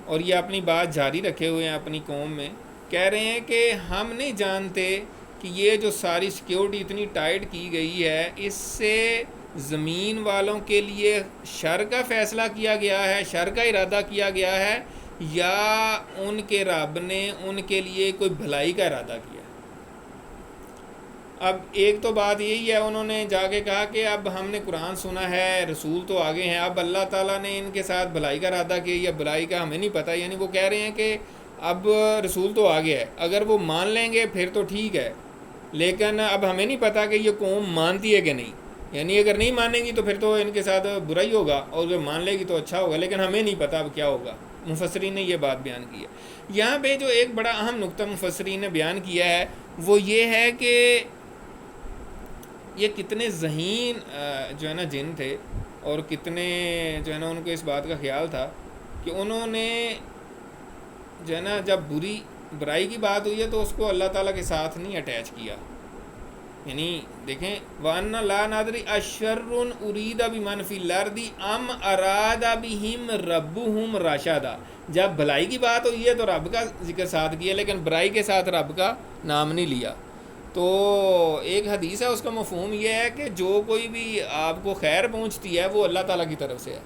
اور یہ اپنی بات جاری رکھے ہوئے ہیں اپنی قوم میں، کہہ رہے ہیں کہ ہم نہیں جانتے کہ یہ جو ساری سیکیورٹی اتنی ٹائٹ کی گئی ہے، اس سے زمین والوں کے لیے شر کا فیصلہ کیا گیا ہے، شر کا ارادہ کیا گیا ہے، یا ان کے رب نے ان کے لیے کوئی بھلائی کا ارادہ کیا ہے۔ اب ایک تو بات یہی ہے، انہوں نے جا کے کہا کہ اب ہم نے قرآن سنا ہے، رسول تو آگے ہیں، اب اللہ تعالیٰ نے ان کے ساتھ بھلائی کا ارادہ کیا یا بھلائی کا ہمیں نہیں پتہ، یعنی وہ کہہ رہے ہیں کہ اب رسول تو آگے ہے، اگر وہ مان لیں گے پھر تو ٹھیک ہے، لیکن اب ہمیں نہیں پتہ کہ یہ قوم مانتی ہے کہ نہیں، یعنی اگر نہیں مانیں گی تو پھر تو ان کے ساتھ برا ہی ہوگا، اور اگر مان لے گی تو اچھا ہوگا، لیکن ہمیں نہیں پتہ اب کیا ہوگا۔ مفسرین نے یہ بات بیان کی ہے۔ یہاں پہ جو ایک بڑا اہم نقطہ مفسرین نے بیان کیا ہے وہ یہ ہے کہ یہ کتنے ذہین جو ہے نا جن تھے، اور کتنے جو ہے نا ان کو اس بات کا خیال تھا کہ انہوں نے جو ہے نا جب برائی کی بات ہوئی ہے تو اس کو اللہ تعالیٰ کے ساتھ نہیں اٹیچ کیا، یعنی دیکھیں وَأَنَّ لَا نَدْرِي أَشَرٌ أُرِيدَ بِمَنْ فِي الْأَرْضِ أَمْ أَرَادَ بِهِمْ رَبُّهُمْ رَشَدًا، جب بھلائی کی بات ہوئی ہے تو رب کا ذکر ساتھ کیا، لیکن برائی کے ساتھ رب کا نام نہیں لیا۔ تو ایک حدیث ہے، اس کا مفہوم یہ ہے کہ جو کوئی بھی آپ کو خیر پہنچتی ہے وہ اللہ تعالیٰ کی طرف سے ہے،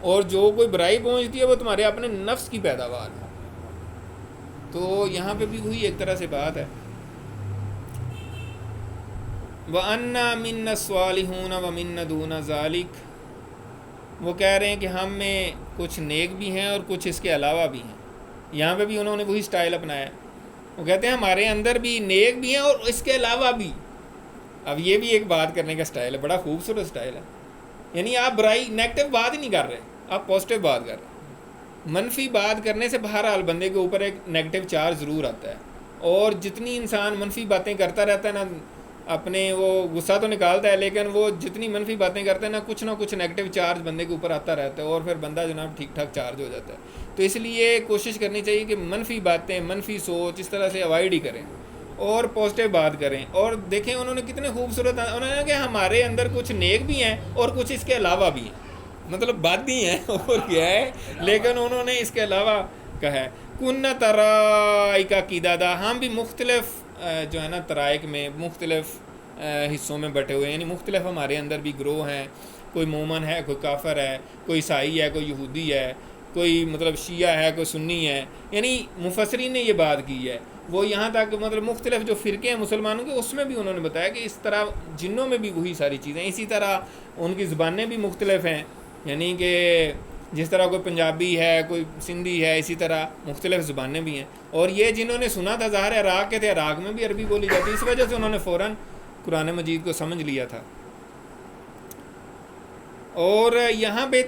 اور جو کوئی برائی پہنچتی ہے وہ تمہارے اپنے نفس کی پیداوار ہے۔ تو یہاں پہ بھی وہی ایک طرح سے بات ہے۔ وَأَنَّا مِنَّا الصَّالِحُونَ وَمِنَّا دُونَ ذَلِكَ، وہ کہہ رہے ہیں کہ ہم میں کچھ نیک بھی ہیں اور کچھ اس کے علاوہ بھی ہیں۔ یہاں پہ بھی انہوں نے وہی سٹائل اپنایا ہے، وہ کہتے ہیں ہمارے اندر بھی نیک بھی ہیں اور اس کے علاوہ بھی۔ اب یہ بھی ایک بات کرنے کا سٹائل ہے، بڑا خوبصورت سٹائل ہے، یعنی آپ برائی نیگیٹو بات ہی نہیں کر رہے، آپ پازیٹیو بات کر رہے ہیں۔ منفی بات کرنے سے بہرحال بندے کے اوپر ایک نیگیٹو چارج ضرور آتا ہے، اور جتنی انسان منفی باتیں کرتا رہتا ہے نا، اپنے وہ غصہ تو نکالتا ہے، لیکن وہ جتنی منفی باتیں کرتا ہے نا کچھ نیگیٹو چارج بندے کے اوپر آتا رہتا ہے، اور پھر بندہ جناب ٹھیک ٹھاک چارج ہو جاتا ہے۔ تو اس لیے کوشش کرنی چاہیے کہ منفی باتیں، منفی سوچ اس طرح سے اوائڈ ہی کریں اور پازیٹیو بات کریں۔ اور دیکھیں انہوں نے کتنے خوبصورت، انہوں نے کہا کہ ہمارے اندر کچھ نیک بھی ہیں اور کچھ اس کے علاوہ بھی ہیں، مطلب بات بھی ہیں اور کیا ہے، لیکن انہوں نے اس کے علاوہ کہا ہے کن طرائق قددا، ہم بھی مختلف جو ہے نا طرائق میں، مختلف حصوں میں بٹے ہوئے ہیں، یعنی مختلف ہمارے اندر بھی گروہ ہیں، کوئی مومن ہے، کوئی کافر ہے، کوئی عیسائی ہے، کوئی یہودی ہے، کوئی مطلب شیعہ ہے، کوئی سنی ہے، یعنی مفسرین نے یہ بات کی ہے۔ وہ یہاں تک مطلب مختلف جو فرقے ہیں مسلمانوں کے، اس میں بھی انہوں نے بتایا کہ اس طرح جنوں میں بھی وہی ساری چیزیں، اسی طرح ان کی زبانیں بھی مختلف ہیں، یعنی کہ جس طرح کوئی پنجابی ہے، کوئی سندھی ہے، اسی طرح مختلف زبانیں بھی ہیں۔ اور یہ جنہوں نے سنا تھا ظاہر عراق کے تھے، عراق میں بھی عربی بولی جاتی ہے، اس وجہ سے انہوں نے فوراً قرآن مجید کو سمجھ لیا تھا۔ اور یہاں پہ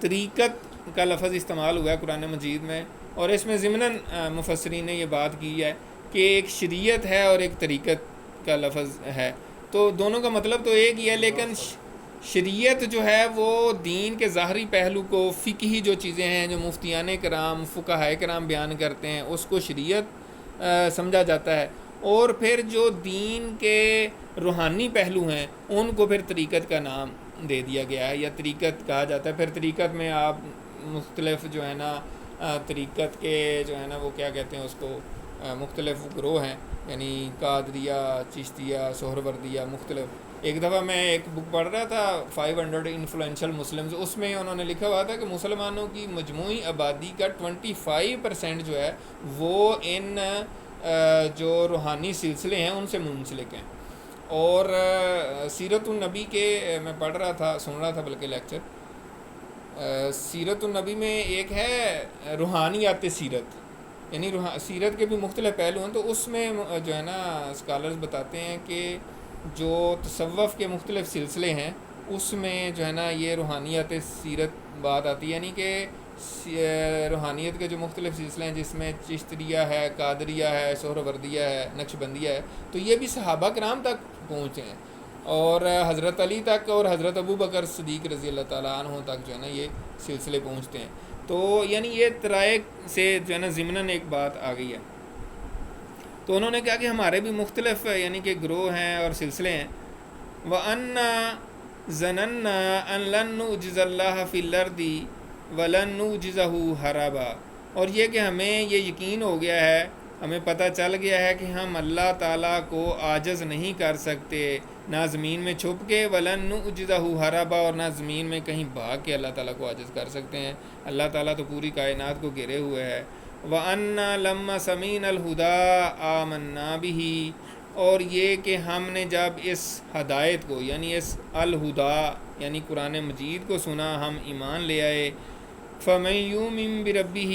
طریقت کا لفظ استعمال ہوا ہے قرآن مجید میں، اور اس میں ضمناً مفسرین نے یہ بات کی ہے کہ ایک شریعت ہے اور ایک طریقت کا لفظ ہے، تو دونوں کا مطلب تو ایک ہی ہے، لیکن شریعت جو ہے وہ دین کے ظاہری پہلو کو، فقہی جو چیزیں ہیں جو مفتیان کرام، فقہاء کرام بیان کرتے ہیں، اس کو شریعت سمجھا جاتا ہے، اور پھر جو دین کے روحانی پہلو ہیں ان کو پھر طریقت کا نام دے دیا گیا ہے، یا طریقت کہا جاتا ہے۔ پھر طریقت میں آپ مختلف جو ہے نا طریقت کے جو ہے نا وہ کیا کہتے ہیں اس کو، مختلف گروہ ہیں، یعنی قادریہ، چشتیہ، سہروردیہ، مختلف۔ ایک دفعہ میں ایک بک پڑھ رہا تھا 500 انفلوئنشل مسلمز، اس میں انہوں نے لکھا ہوا تھا کہ مسلمانوں کی مجموعی آبادی کا 25% جو ہے وہ ان جو روحانی سلسلے ہیں ان سے منسلک ہیں۔ اور سیرت النبی کے میں پڑھ رہا تھا، سن رہا تھا بلکہ لیکچر، سیرت النبی میں ایک ہے روحانیات سیرت، یعنی سیرت کے بھی مختلف پہلو ہیں، تو اس میں جو ہے نا اسکالرز بتاتے ہیں کہ جو تصوف کے مختلف سلسلے ہیں اس میں جو ہے نا یہ روحانیات سیرت بات آتی ہے، یعنی کہ روحانیت کے جو مختلف سلسلے ہیں جس میں چشتیہ ہے، قادریہ ہے، سہروردیہ ہے، نقشبندیہ ہے، تو یہ بھی صحابہ کرام تک پہنچے ہیں، اور حضرت علی تک اور حضرت ابو بکر صدیق رضی اللہ تعالیٰ عنہ تک جو ہے نا یہ سلسلے پہنچتے ہیں۔ تو یعنی یہ طرائق سے جو ہے نا ضمناً ایک بات آ گئی ہے۔ تو انہوں نے کہا کہ ہمارے بھی مختلف یعنی کہ گروہ ہیں اور سلسلے ہیں۔ وَأَنَّا ظننا ان لن نعجز اللہ فی الارض ولن نعجزہ ہربا، اور یہ کہ ہمیں یہ یقین ہو گیا ہے، ہمیں پتہ چل گیا ہے کہ ہم اللہ تعالیٰ کو عاجز نہیں کر سکتے، نہ زمین میں چھپ کے، ولن نعجزہ ہربا، اور نہ زمین میں کہیں بھاگ کے اللہ تعالیٰ کو عاجز کر سکتے ہیں۔ اللہ تعالیٰ تو پوری کائنات کو گھیرے ہوئے ہے۔ وَأَنَّا لَمَّا سَمِعْنَا الْهُدَىٰ آمَنَّا بِهِ، اور یہ کہ ہم نے جب اس ہدایت کو یعنی اس الہدا یعنی قرآن مجید کو سنا، ہم ایمان لے آئے۔ فَمَن يُؤْمِن بِرَبِّهِ،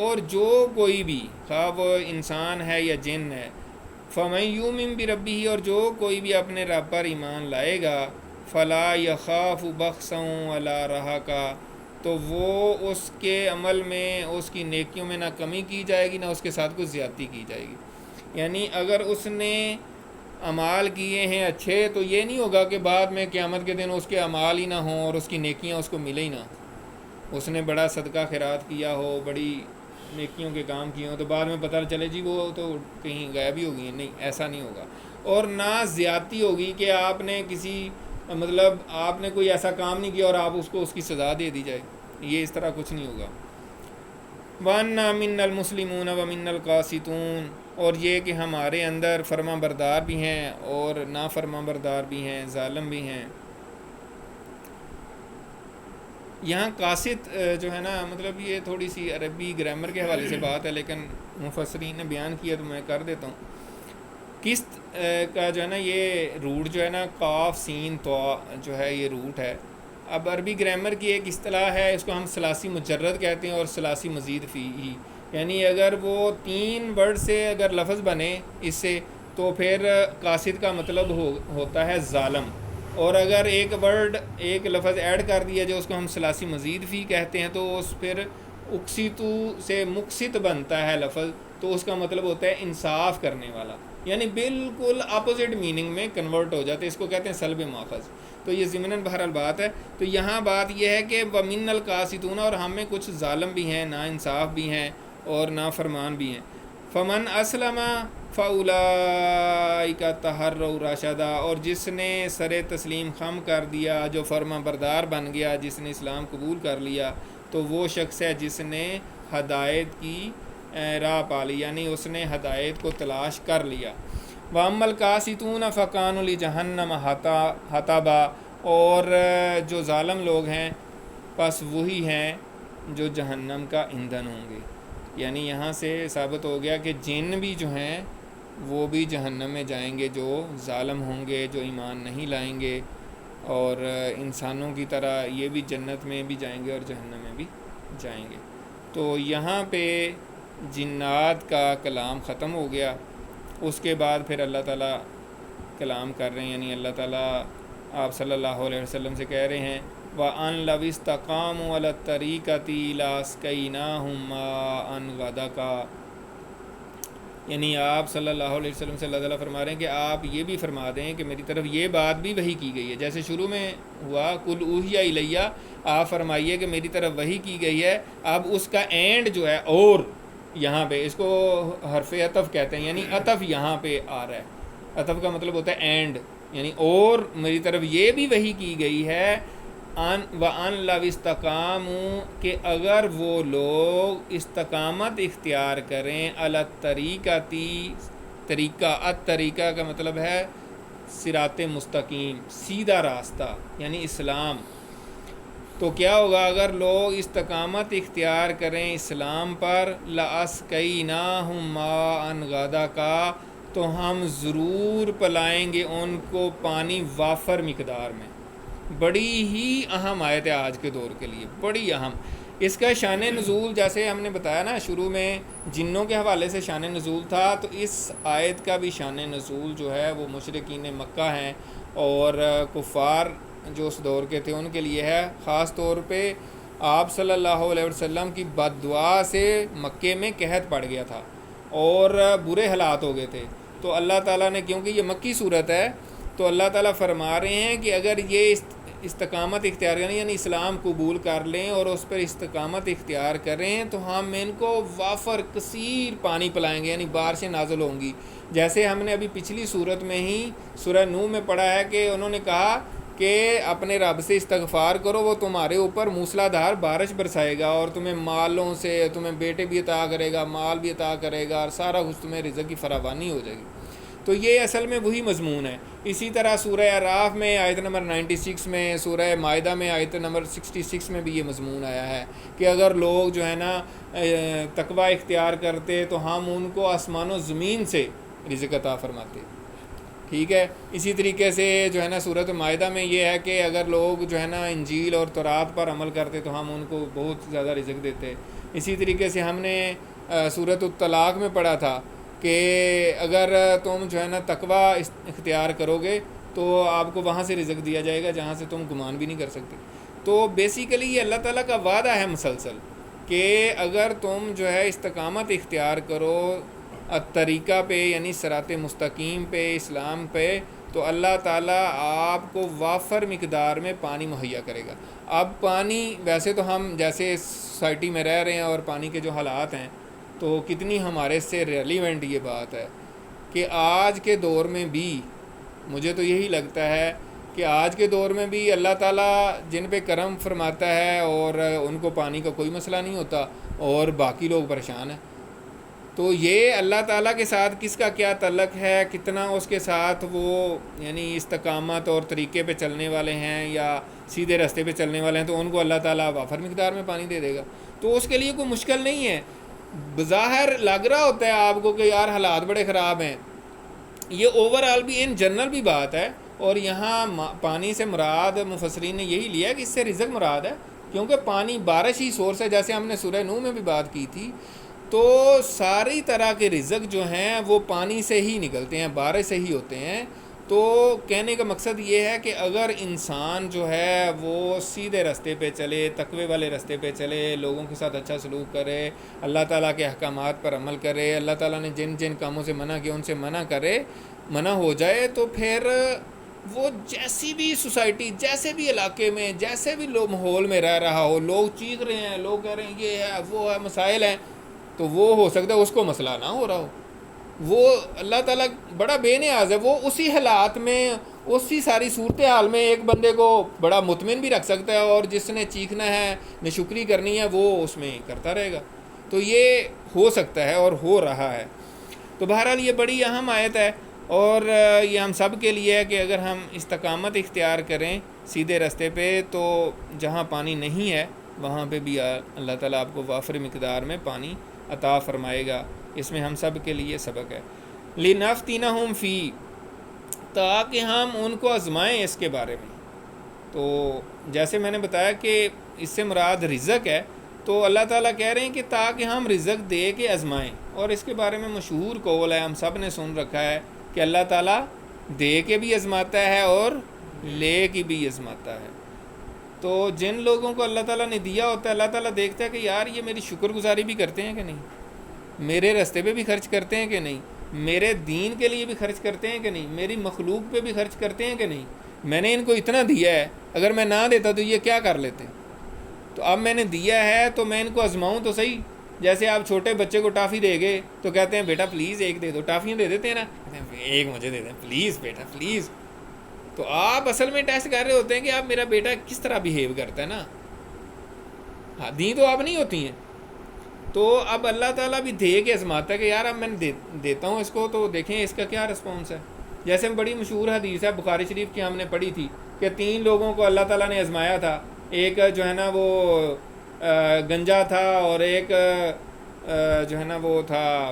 اور جو کوئی بھی، خواہ وہ انسان ہے یا جن ہے، فَمَن يُؤْمِن بِرَبِّهِ، اور جو کوئی بھی اپنے رب پر ایمان لائے گا، فَلَا يَخَافُ بَخْسًا وَلَا رَهَقًا، تو وہ اس کے عمل میں، اس کی نیکیوں میں نہ کمی کی جائے گی، نہ اس کے ساتھ کوئی زیادتی کی جائے گی۔ یعنی اگر اس نے اعمال کیے ہیں اچھے، تو یہ نہیں ہوگا کہ بعد میں قیامت کے دن اس کے اعمال ہی نہ ہوں اور اس کی نیکیاں اس کو ملے ہی نہ۔ اس نے بڑا صدقہ خیرات کیا ہو، بڑی نیکیوں کے کام کیے ہوں، تو بعد میں پتہ چلے جی وہ تو کہیں غائب ہی ہو گئی ہیں۔ نہیں، ایسا نہیں ہوگا۔ اور نہ زیادتی ہوگی کہ آپ نے کسی مطلب آپ نے کوئی ایسا کام نہیں کیا اور آپ اس کو اس کی سزا دے دی جائے، یہ اس طرح کچھ نہیں ہوگا۔ وَأَنَّا مِنَّا الْمُسْلِمُونَ وَمِنَّا الْقَاسِطُونَ، اور یہ کہ ہمارے اندر فرما بردار بھی ہیں اور نافرما بردار بھی ہیں، ظالم بھی ہیں۔ یہاں قاسط جو ہے نا، مطلب یہ تھوڑی سی عربی گرامر کے حوالے سے بات ہے، لیکن مفسرین نے بیان کیا تو میں کر دیتا ہوں۔ قسط کا جو ہے نا، یہ روٹ جو ہے نا، قاف سین طا جو ہے، یہ روٹ ہے۔ اب عربی گرامر کی ایک اصطلاح ہے، اس کو ہم ثلاثی مجرد کہتے ہیں اور ثلاثی مزید فیہ، یعنی اگر وہ 3 ورڈ سے اگر لفظ بنے اس سے، تو پھر قاصد کا مطلب ہوتا ہے ظالم، اور اگر ایک ورڈ ایک لفظ ایڈ کر دیا جو اس کو ہم ثلاثی مزید فی کہتے ہیں، تو اس پھر اقسیتو سے مقسط بنتا ہے لفظ، تو اس کا مطلب ہوتا ہے انصاف کرنے والا، یعنی بالکل اپوزٹ میننگ میں کنورٹ ہو جاتے ہیں، اس کو کہتے ہیں سلب ماخذ۔ تو یہ ضمناً بہرحال بات ہے۔ تو یہاں بات یہ ہے کہ وَمِنَّ الْقَاسِطُونَ، اور ہم میں کچھ ظالم بھی ہیں، نا انصاف بھی ہیں اور نافرمان بھی ہیں۔ فَمَنْ أَسْلَمَ فَأُولَٰئِكَ تَحَرَّوْا رَشَدًا، اور جس نے سر تسلیم خم کر دیا، جو فرما بردار بن گیا، جس نے اسلام قبول کر لیا، تو وہ شخص ہے جس نے ہدایت کی راہ پا لی، یعنی اس نے ہدایت کو تلاش کر لیا۔ وَأَمَّا الْقَاسِطُونَ فَكَانُوا لِجَهَنَّمَ حَطَبًا، اور جو ظالم لوگ ہیں بس وہی ہیں جو جہنم کا ایندھن ہوں گے۔ یعنی یہاں سے ثابت ہو گیا کہ جن بھی جو ہیں وہ بھی جہنم میں جائیں گے، جو ظالم ہوں گے، جو ایمان نہیں لائیں گے، اور انسانوں کی طرح یہ بھی جنت میں بھی جائیں گے اور جہنم میں بھی جائیں گے۔ تو یہاں پہ جنات کا کلام ختم ہو گیا۔ اس کے بعد پھر اللہ تعالیٰ کلام کر رہے ہیں، یعنی اللہ تعالیٰ آپ صلی اللہ علیہ وسلم سے کہہ رہے ہیں وَأَن لَوِ اسْتَقَامُوا عَلَى الطَّرِيقَةِ لَأَسْقَيْنَاهُم مَاءً غَدَقًا، یعنی آپ صلی اللہ علیہ وسلم سے اللہ تعالیٰ فرما رہے ہیں کہ آپ یہ بھی فرما دیں کہ میری طرف یہ بات بھی وحی کی گئی ہے، جیسے شروع میں ہوا قُلْ أُوحِیَ إِلَیَّ، آپ فرمائیے کہ میری طرف وحی کی گئی ہے۔ اب اس کا اینڈ جو ہے، اور یہاں پہ اس کو حرف عطف کہتے ہیں، یعنی عطف یہاں پہ آ رہا ہے۔ عطف کا مطلب ہوتا ہے اینڈ، یعنی اور میری طرف یہ بھی وحی کی گئی ہے وَأَن لَوِ اسْتَقَامُوا، کہ اگر وہ لوگ استقامت اختیار کریں عَلَى الطَّرِيقَةِ، طریقہ، الطریقہ کا مطلب ہے صراط مستقیم، سیدھا راستہ، یعنی اسلام۔ تو کیا ہوگا اگر لوگ استقامت اختیار کریں اسلام پر، لَأَسْقَيْنَاهُم مَاءً غَدَقًا، تو ہم ضرور پلائیں گے ان کو پانی وافر مقدار میں۔ بڑی ہی اہم آیت ہے آج کے دور کے لیے، بڑی اہم۔ اس کا شان نزول جیسے ہم نے بتایا نا شروع میں، جنوں کے حوالے سے شان نزول تھا، تو اس آیت کا بھی شان نزول جو ہے وہ مشرکین مکہ ہیں اور کفار جو اس دور کے تھے ان کے لیے ہے۔ خاص طور پہ آپ صلی اللہ علیہ وسلم کی بد دعا سے مکے میں قحط پڑ گیا تھا اور برے حالات ہو گئے تھے، تو اللہ تعالیٰ نے، کیونکہ یہ مکی صورت ہے، تو اللہ تعالیٰ فرما رہے ہیں کہ اگر یہ استقامت اختیار کریں، یعنی اسلام قبول کر لیں اور اس پر استقامت اختیار کریں، تو ہم ان کو وافر کثیر پانی پلائیں گے، یعنی بارشیں نازل ہوں گی۔ جیسے ہم نے ابھی پچھلی صورت میں ہی سورہ نوح میں پڑھا ہے کہ انہوں نے کہا کہ اپنے رب سے استغفار کرو، وہ تمہارے اوپر موسلا دھار بارش برسائے گا اور تمہیں مالوں سے، تمہیں بیٹے بھی عطا کرے گا، مال بھی عطا کرے گا، اور سارا کچھ تمہیں رزق کی فراوانی ہو جائے گی۔ تو یہ اصل میں وہی مضمون ہے۔ اسی طرح سورہ اعراف میں آیت نمبر 96 میں، سورہ مائدہ میں آیت نمبر 66 میں بھی یہ مضمون آیا ہے کہ اگر لوگ جو ہے نا تقوی اختیار کرتے تو ہم ان کو آسمان و زمین سے رزق عطا فرماتے، ٹھیک ہے۔ اسی طریقے سے جو ہے نا سورۃ مائدہ میں یہ ہے کہ اگر لوگ جو ہے نا انجیل اور تورات پر عمل کرتے تو ہم ان کو بہت زیادہ رزق دیتے۔ اسی طریقے سے ہم نے سورۃ الطلاق میں پڑھا تھا کہ اگر تم جو ہے نا تقوی اختیار کرو گے تو آپ کو وہاں سے رزق دیا جائے گا جہاں سے تم گمان بھی نہیں کر سکتے۔ تو بیسیکلی یہ اللہ تعالیٰ کا وعدہ ہے مسلسل کہ اگر تم جو ہے استقامت اختیار کرو طریقہ پہ، یعنی صراط مستقیم پہ، اسلام پہ، تو اللہ تعالیٰ آپ کو وافر مقدار میں پانی مہیا کرے گا۔ اب پانی ویسے تو ہم جیسے سوسائٹی میں رہ رہے ہیں اور پانی کے جو حالات ہیں تو کتنی ہمارے سے ریلیونٹ یہ بات ہے کہ آج کے دور میں بھی مجھے تو یہی لگتا ہے کہ آج کے دور میں بھی اللہ تعالیٰ جن پہ کرم فرماتا ہے اور ان کو پانی کا کوئی مسئلہ نہیں ہوتا اور باقی لوگ پریشان ہیں۔ تو یہ اللہ تعالیٰ کے ساتھ کس کا کیا تعلق ہے، کتنا اس کے ساتھ وہ یعنی استقامت اور طریقے پہ چلنے والے ہیں یا سیدھے راستے پہ چلنے والے ہیں، تو ان کو اللہ تعالیٰ وافر مقدار میں پانی دے دے گا۔ تو اس کے لیے کوئی مشکل نہیں ہے۔ بظاہر لگ رہا ہوتا ہے آپ کو کہ یار حالات بڑے خراب ہیں، یہ اوورآل بھی ان جنرل بھی بات ہے، اور یہاں پانی سے مراد مفسرین نے یہی لیا کہ اس سے رزق مراد ہے، کیونکہ پانی بارش ہی سورس ہے، جیسے ہم نے سورہ نوح میں بھی بات کی تھی۔ تو ساری طرح کے رزق جو ہیں وہ پانی سے ہی نکلتے ہیں، بارش سے ہی ہوتے ہیں۔ تو کہنے کا مقصد یہ ہے کہ اگر انسان جو ہے وہ سیدھے راستے پہ چلے، تقوی والے راستے پہ چلے، لوگوں کے ساتھ اچھا سلوک کرے، اللہ تعالیٰ کے احکامات پر عمل کرے، اللہ تعالیٰ نے جن جن کاموں سے منع کیا ان سے منع ہو جائے، تو پھر وہ جیسی بھی سوسائٹی، جیسے بھی علاقے میں، جیسے بھی ماحول میں رہ رہا ہو، لوگ چیخ رہے ہیں، لوگ کہہ رہے ہیں یہ ہے وہ ہے، مسائل ہیں، تو وہ ہو سکتا ہے اس کو مسئلہ نہ ہو رہا ہو۔ وہ اللہ تعالیٰ بڑا بے نیاز ہے، وہ اسی حالات میں، اسی ساری صورتحال میں ایک بندے کو بڑا مطمئن بھی رکھ سکتا ہے، اور جس نے چیخنا ہے، نشکری کرنی ہے، وہ اس میں کرتا رہے گا۔ تو یہ ہو سکتا ہے اور ہو رہا ہے۔ تو بہرحال یہ بڑی اہم آیت ہے، اور یہ ہم سب کے لیے ہے کہ اگر ہم استقامت اختیار کریں سیدھے راستے پہ، تو جہاں پانی نہیں ہے وہاں پہ بھی اللہ تعالیٰ آپ کو وافر مقدار میں پانی عطا فرمائے گا۔ اس میں ہم سب کے لیے سبق ہے۔ لِنَفْتِنَهُمْ فِي، تاکہ ہم ان کو آزمائیں اس کے بارے میں۔ تو جیسے میں نے بتایا کہ اس سے مراد رزق ہے، تو اللہ تعالیٰ کہہ رہے ہیں کہ تاکہ ہم رزق دے کے آزمائیں، اور اس کے بارے میں مشہور قول ہے، ہم سب نے سن رکھا ہے کہ اللہ تعالیٰ دے کے بھی آزماتا ہے اور لے کے بھی آزماتا ہے۔ تو جن لوگوں کو اللہ تعالیٰ نے دیا ہوتا ہے، اللہ تعالیٰ دیکھتا ہے کہ یار یہ میری شکر گزاری بھی کرتے ہیں کہ نہیں، میرے راستے پہ بھی خرچ کرتے ہیں کہ نہیں، میرے دین کے لیے بھی خرچ کرتے ہیں کہ نہیں، میری مخلوق پہ بھی خرچ کرتے ہیں کہ نہیں۔ میں نے ان کو اتنا دیا ہے، اگر میں نہ دیتا تو یہ کیا کر لیتے، تو اب میں نے دیا ہے تو میں ان کو آزماؤں تو صحیح۔ جیسے آپ چھوٹے بچے کو ٹافی دے گے تو کہتے ہیں بیٹا پلیز ایک دے دو، ٹافیاں دے دیتے ہیں نا، کہتے ہیں ایک مجھے دے دیں پلیز بیٹا پلیز۔ تو آپ اصل میں ٹیسٹ کر رہے ہوتے ہیں کہ آپ میرا بیٹا کس طرح بیہیو کرتا ہے نا، ہاں دی تو آپ نہیں ہوتی ہیں۔ تو اب اللہ تعالیٰ بھی دے کے آزماتا ہے کہ یار اب میں دیتا ہوں اس کو، تو دیکھیں اس کا کیا رسپانس ہے۔ جیسے بڑی مشہور حدیث ہے بخاری شریف کی، ہم نے پڑھی تھی کہ 3 لوگوں کو اللہ تعالیٰ نے آزمایا تھا، ایک جو ہے نا وہ گنجا تھا، اور ایک جو ہے نا وہ تھا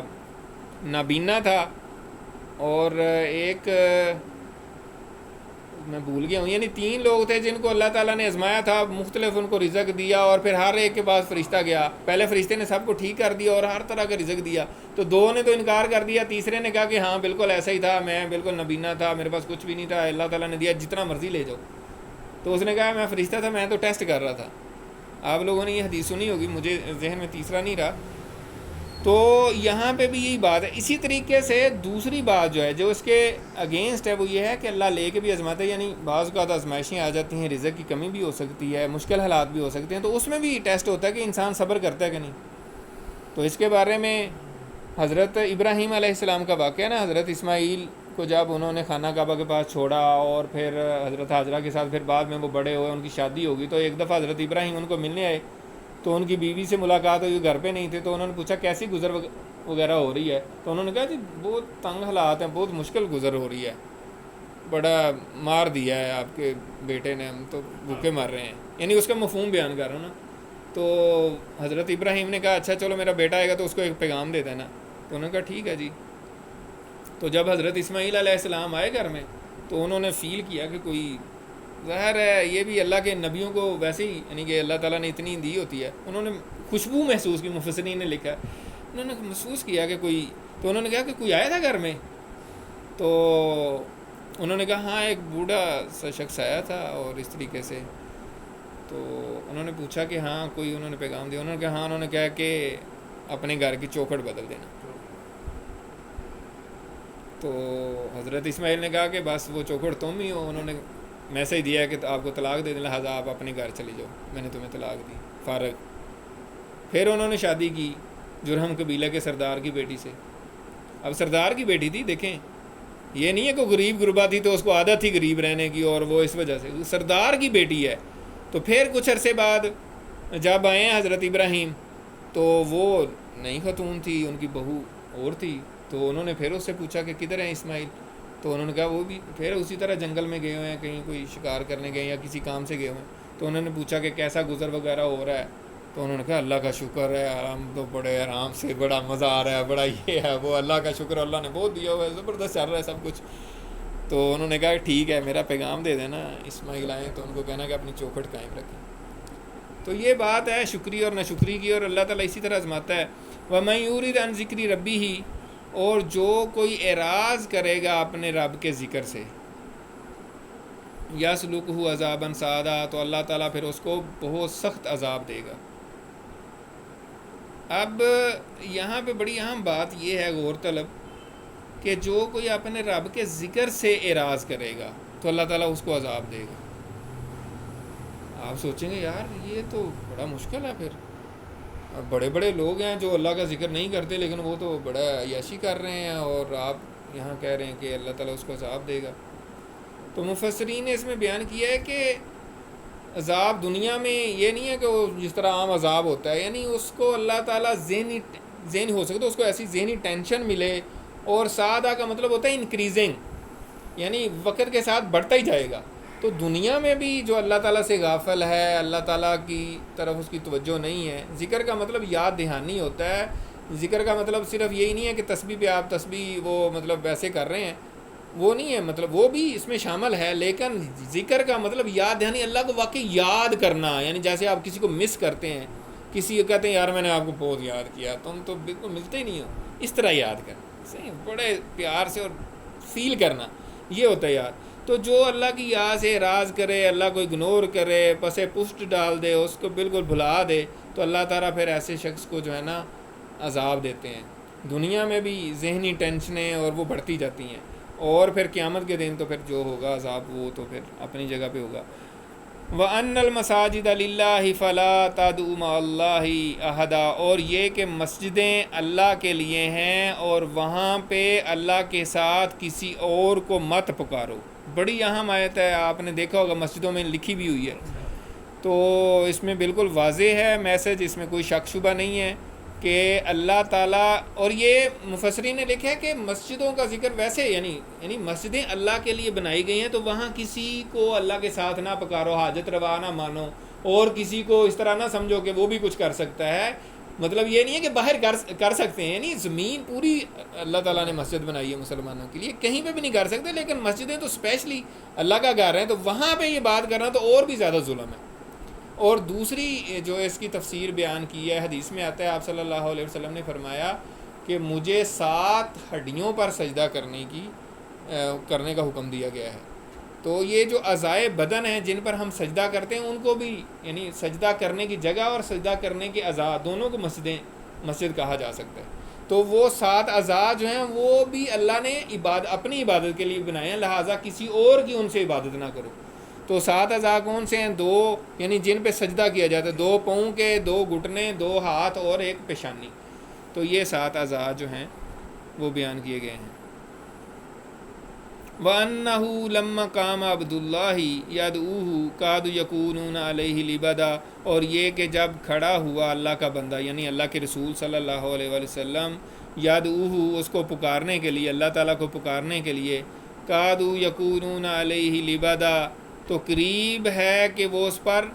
نابینا تھا، اور ایک میں بھول گیا ہوں، یعنی 3 لوگ تھے جن کو اللہ تعالیٰ نے آزمایا تھا، مختلف ان کو رزق دیا، اور پھر ہر ایک کے پاس فرشتہ گیا، پہلے فرشتے نے سب کو ٹھیک کر دیا اور ہر طرح کا رزق دیا، تو 2 نے تو انکار کر دیا، تیسرے نے کہا کہ ہاں بالکل ایسا ہی تھا، میں بالکل نبینا تھا، میرے پاس کچھ بھی نہیں تھا، اللہ تعالیٰ نے دیا جتنا مرضی لے جاؤ۔ تو اس نے کہا میں فرشتہ تھا، میں تو ٹیسٹ کر رہا تھا۔ آپ لوگوں نے یہ حدیث سنی ہوگی، مجھے ذہن میں تیسرا نہیں رہا۔ تو یہاں پہ بھی یہی بات ہے۔ اسی طریقے سے دوسری بات جو ہے جو اس کے اگینسٹ ہے وہ یہ ہے کہ اللہ لے کے بھی آزماتا ہے، یعنی بعض اوقات آزمائشیں آ جاتی ہیں، رزق کی کمی بھی ہو سکتی ہے، مشکل حالات بھی ہو سکتے ہیں، تو اس میں بھی ٹیسٹ ہوتا ہے کہ انسان صبر کرتا ہے کہ نہیں۔ تو اس کے بارے میں حضرت ابراہیم علیہ السلام کا واقعہ نا، حضرت اسماعیل کو جب انہوں نے خانہ کعبہ کے پاس چھوڑا اور پھر حضرت حاجرہ کے ساتھ پھر بعد میں وہ بڑے ہوئے، ان کی شادی ہوگی، تو ایک دفعہ حضرت ابراہیم ان کو ملنے آئے، تو ان کی بیوی سے ملاقات ہوئی، گھر پہ نہیں تھے، تو انہوں نے پوچھا کیسی گزر وغیرہ ہو رہی ہے، تو انہوں نے کہا جی بہت تنگ حالات ہیں، بہت مشکل گزر ہو رہی ہے، بڑا مار دیا ہے آپ کے بیٹے نے، ہم تو بھوکے مر رہے ہیں، یعنی اس کا مفہوم بیان کر رہا ہوں نا۔ تو حضرت ابراہیم نے کہا اچھا چلو میرا بیٹا آئے گا تو اس کو ایک پیغام دے دینا، تو انہوں نے کہا ٹھیک ہے جی۔ تو جب حضرت اسماعیل علیہ السلام آئے گھر میں تو انہوں نے فیل کیا کہ کوئی ظاہر ہے یہ بھی اللہ کے نبیوں کو ویسے ہی، یعنی کہ اللہ تعالیٰ نے اتنی دی ہوتی ہے، انہوں نے خوشبو محسوس کی، مفسرین نے لکھا ہے انہوں نے محسوس کیا کہ کوئی، تو انہوں نے کہا کہ کوئی آیا تھا گھر میں، تو انہوں نے کہا ہاں ایک بوڑھا سا شخص آیا تھا اور اس طریقے سے، تو انہوں نے پوچھا کہ ہاں کوئی، انہوں نے پیغام دیا، انہوں نے کہا ہاں، انہوں نے کہا کہ اپنے گھر کی چوکھٹ بدل دینا، تو حضرت اسماعیل نے کہا کہ بس وہ چوکھٹ تم ہی ہو، انہوں نے میسج دیا کہ آپ کو طلاق دے دیں، لہٰذا آپ اپنے گھر چلی جاؤ، میں نے تمہیں طلاق دی، فارغ۔ پھر انہوں نے شادی کی جرہم قبیلہ کے سردار کی بیٹی سے۔ اب سردار کی بیٹی تھی، دیکھیں یہ نہیں ہے کہ غریب غربا تھی تو اس کو عادت تھی غریب رہنے کی اور وہ اس وجہ سے، سردار کی بیٹی ہے۔ تو پھر کچھ عرصے بعد جب آئے ہیں حضرت ابراہیم تو وہ نئی خاتون تھی، ان کی بہو اور تھی، تو انہوں نے پھر اس سے پوچھا کہ کدھر ہیں اسماعیل، تو انہوں نے کہا وہ بھی پھر اسی طرح جنگل میں گئے ہوئے ہیں، کہیں کوئی شکار کرنے گئے یا کسی کام سے گئے ہوئے ہیں۔ تو انہوں نے پوچھا کہ کیسا گزر وغیرہ ہو رہا ہے، تو انہوں نے کہا اللہ کا شکر ہے، ہم تو بڑے آرام سے، بڑا مزہ آ رہا ہے، بڑا یہ ہے وہ، اللہ کا شکر، اللہ نے بہت دیا ہوا ہے، زبردست چل رہا ہے سب کچھ۔ تو انہوں نے کہا ٹھیک ہے میرا پیغام دے دینا، اسماعیل آئیں تو ان کو کہنا کہ اپنی چوکھٹ قائم رکھیں۔ تو یہ بات ہے شکری اور ناشکری کی، اور اللہ تعالیٰ اسی طرح آزماتا ہے۔ وَمَن يُرِدْ عَن ذِكْرِ رَبِّهِ، اور جو کوئی اعراض کرے گا اپنے رب کے ذکر سے، يَسْلُكْهُ عَذَابًا سَعَدًا، تو اللہ تعالیٰ پھر اس کو بہت سخت عذاب دے گا۔ اب یہاں پہ بڑی اہم بات یہ ہے غور طلب کہ جو کوئی اپنے رب کے ذکر سے اعراض کرے گا تو اللہ تعالیٰ اس کو عذاب دے گا۔ آپ سوچیں گے یار یہ تو بڑا مشکل ہے، پھر اب بڑے بڑے لوگ ہیں جو اللہ کا ذکر نہیں کرتے لیکن وہ تو بڑا عیاشی کر رہے ہیں، اور آپ یہاں کہہ رہے ہیں کہ اللہ تعالیٰ اس کو عذاب دے گا۔ تو مفسرین نے اس میں بیان کیا ہے کہ عذاب دنیا میں یہ نہیں ہے کہ وہ جس طرح عام عذاب ہوتا ہے، یعنی اس کو اللہ تعالیٰ ذہنی ہو سکتا ہے، اس کو ایسی ذہنی ٹینشن ملے، اور سعادہ کا مطلب ہوتا ہے انکریزنگ، یعنی وقت کے ساتھ بڑھتا ہی جائے گا۔ تو دنیا میں بھی جو اللہ تعالیٰ سے غافل ہے، اللہ تعالیٰ کی طرف اس کی توجہ نہیں ہے، ذکر کا مطلب یاد دہانی ہوتا ہے، ذکر کا مطلب صرف یہی نہیں ہے کہ تسبیح پہ آپ تسبیح وہ مطلب ویسے کر رہے ہیں، وہ نہیں ہے، مطلب وہ بھی اس میں شامل ہے، لیکن ذکر کا مطلب یاد دہانی، اللہ کو واقعی یاد کرنا، یعنی جیسے آپ کسی کو مس کرتے ہیں، کسی کو کہتے ہیں یار میں نے آپ کو بہت یاد کیا، تم تو بالکل ملتے ہی نہیں ہو، اس طرح یاد کرنا، صحیح بڑے پیار سے اور فیل کرنا، یہ ہوتا ہے یاد۔ تو جو اللہ کی یاد سے اعراض کرے، اللہ کو اگنور کرے، پسے پشت ڈال دے، اس کو بالکل بھلا دے، تو اللہ تعالیٰ پھر ایسے شخص کو جو ہے نا عذاب دیتے ہیں، دنیا میں بھی ذہنی ٹینشنیں اور وہ بڑھتی جاتی ہیں، اور پھر قیامت کے دن تو پھر جو ہوگا عذاب وہ تو پھر اپنی جگہ پہ ہوگا۔ وَأَنَّ الْمَسَاجِدَ لِلَّهِ فَلَا تَدْعُوا مَعَ اللَّهِ أَحَدًا، اور یہ کہ مسجدیں اللہ کے لیے ہیں اور وہاں پہ اللہ کے ساتھ کسی اور کو مت پکارو۔ بڑی اہم آیت ہے، آپ نے دیکھا ہوگا مسجدوں میں لکھی بھی ہوئی ہے، تو اس میں بالکل واضح ہے میسج، اس میں کوئی شک شبہ نہیں ہے کہ اللہ تعالیٰ، اور یہ مفسرین نے لکھا ہے کہ مسجدوں کا ذکر ویسے یعنی مسجدیں اللہ کے لیے بنائی گئی ہیں، تو وہاں کسی کو اللہ کے ساتھ نہ پکارو، حاجت روا نہ مانو، اور کسی کو اس طرح نہ سمجھو کہ وہ بھی کچھ کر سکتا ہے، مطلب یہ نہیں ہے کہ باہر کر سکتے ہیں، یعنی زمین پوری اللہ تعالیٰ نے مسجد بنائی ہے مسلمانوں کے لیے، کہیں پہ بھی نہیں کر سکتے، لیکن مسجدیں تو اسپیشلی اللہ کا گھر ہیں، تو وہاں پہ یہ بات کرنا تو اور بھی زیادہ ظلم ہے۔ اور دوسری جو اس کی تفسیر بیان کی ہے، حدیث میں آتا ہے آپ صلی اللہ علیہ وسلم نے فرمایا کہ مجھے 7 ہڈیوں پر سجدہ کرنے کا حکم دیا گیا ہے۔ تو یہ جو اعضائے بدن ہیں جن پر ہم سجدہ کرتے ہیں ان کو بھی، یعنی سجدہ کرنے کی جگہ اور سجدہ کرنے کے اعضاء دونوں کو مسجد کہا جا سکتا ہے۔ تو وہ 7 اعضاء جو ہیں وہ بھی اللہ نے اپنی عبادت کے لیے بنائے ہیں، لہٰذا کسی اور کی ان سے عبادت نہ کرو۔ تو 7 اعضاء کون سے ہیں؟ 2 یعنی جن پہ سجدہ کیا جاتا ہے، 2 پاؤں کے، 2 گھٹنے، 2 ہاتھ اور 1 پیشانی، تو یہ 7 اعضاء جو ہیں وہ بیان کیے گئے ہیں۔ وَأَنَّهُ لَمَّا قَامَ عَبْدُ اللَّهِ يَدْعُوهُ كَادُوا يَكُونُونَ عَلَيْهِ لِبَدًا، اور یہ کہ جب کھڑا ہوا اللہ کا بندہ یعنی اللہ کے رسول صلی اللہ علیہ وآلہ وسلم، یدعوہ اس کو پکارنے کے لیے، اللہ تعالیٰ کو پکارنے کے لیے، کادوا یکونون علیہ لبدا، تو قریب ہے کہ وہ اس پر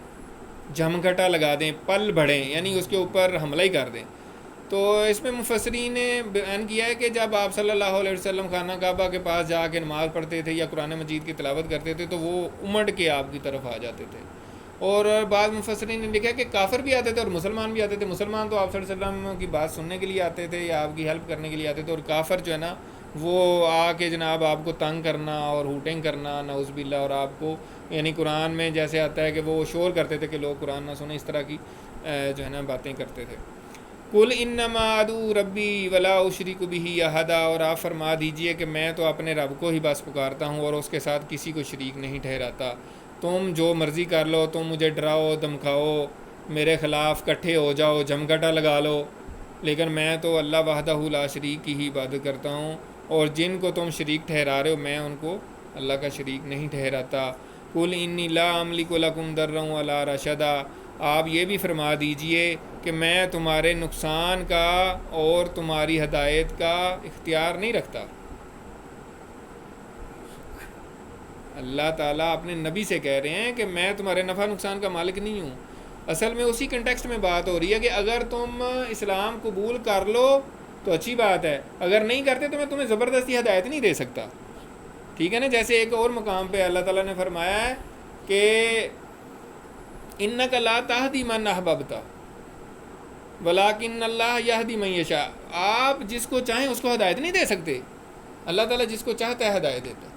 جھمگھٹا لگا دیں، پل بڑھیں، یعنی اس کے اوپر حملہ ہی کر دیں۔ تو اس میں مفسرین نے بیان کیا ہے کہ جب آپ صلی اللہ علیہ وسلم خانہ کعبہ کے پاس جا کے نماز پڑھتے تھے یا قرآن مجید کی تلاوت کرتے تھے تو وہ امٹ کے آپ کی طرف آ جاتے تھے، اور بعض مفسرین نے لکھا کہ کافر بھی آتے تھے اور مسلمان بھی آتے تھے۔ مسلمان تو آپ صلی اللہ علیہ وسلم کی بات سننے کے لیے آتے تھے یا آپ کی ہیلپ کرنے کے لیے آتے تھے، اور کافر جو ہے نا وہ آ کے جناب آپ کو تنگ کرنا اور ہوٹنگ کرنا، نعوذ باللہ، اور آپ کو یعنی قرآن میں جیسے آتا ہے کہ وہ شور کرتے تھے کہ لوگ قرآن نہ سنیں، اس طرح کی جو ہے نا باتیں کرتے تھے۔ قل انما ادعو ربی ولا اشرک بہ احدا، اور آپ فرما دیجئے کہ میں تو اپنے رب کو ہی بس پکارتا ہوں اور اس کے ساتھ کسی کو شریک نہیں ٹھہراتا۔ تم جو مرضی کر لو، تم مجھے ڈراؤ دھمکاؤ، میرے خلاف کٹھے ہو جاؤ، جمگٹا لگا لو، لیکن میں تو اللہ وحدہ لا شریک کی ہی عبادت کرتا ہوں، اور جن کو تم شریک ٹھہرا رہے ہو میں ان کو اللہ کا شریک نہیں ٹھہراتا۔ قل انی لا املک لکم ضرا ولا رشدا، آپ یہ بھی فرما دیجئے کہ میں تمہارے نقصان کا اور تمہاری ہدایت کا اختیار نہیں رکھتا۔ اللہ تعالیٰ اپنے نبی سے کہہ رہے ہیں کہ میں تمہارے نفع نقصان کا مالک نہیں ہوں۔ اصل میں اسی کنٹیکسٹ میں بات ہو رہی ہے کہ اگر تم اسلام قبول کر لو تو اچھی بات ہے، اگر نہیں کرتے تو میں تمہیں زبردستی ہدایت نہیں دے سکتا، ٹھیک ہے نا۔ جیسے ایک اور مقام پہ اللہ تعالیٰ نے فرمایا ہے کہ انک لا تہدی من احببت ولکن اللہ یہدی من یشاء، آپ جس کو چاہیں اس کو ہدایت نہیں دے سکتے، اللہ تعالیٰ جس کو چاہتا ہے ہدایت دیتا ہے۔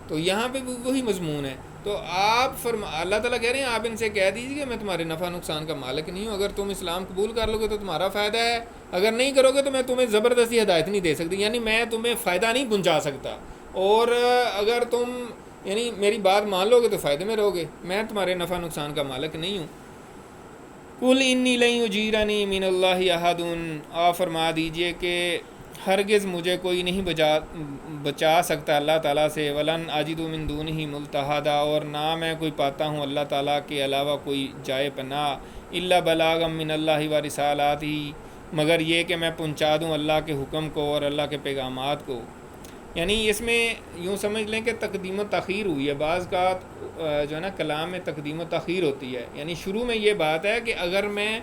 تو یہاں پہ بھی وہی مضمون ہے۔ تو آپ اللہ تعالیٰ کہہ رہے ہیں آپ ان سے کہہ دیجیے کہ میں تمہارے نفع نقصان کا مالک نہیں ہوں، اگر تم اسلام قبول کر لو گے تو تمہارا فائدہ ہے، اگر نہیں کرو گے تو میں تمہیں زبردستی ہدایت نہیں دے سکتی، یعنی میں تمہیں فائدہ نہیں پہنچا سکتا، اور اگر تم یعنی میری بات مان لو گے تو فائدے میں رہو گے، میں تمہارے نفع نقصان کا مالک نہیں ہوں۔ قل انی لن یجیرنی من اللہ احد، آپ فرما دیجئے کہ ہرگز مجھے کوئی نہیں بچا سکتا اللہ تعالیٰ سے، ولن اجد من دونہ ملتحدا، اور نہ میں کوئی پاتا ہوں اللہ تعالیٰ کے علاوہ کوئی جائے پناہ، الا بلاغا من اللہ و رسالاتہ، مگر یہ کہ میں پہنچا دوں اللہ کے حکم کو اور اللہ کے پیغامات کو۔ یعنی اس میں یوں سمجھ لیں کہ تقدیم و تاخیر ہوئی ہے، بعض کا جو ہے نا کلام میں تقدیم و تاخیر ہوتی ہے، یعنی شروع میں یہ بات ہے کہ اگر میں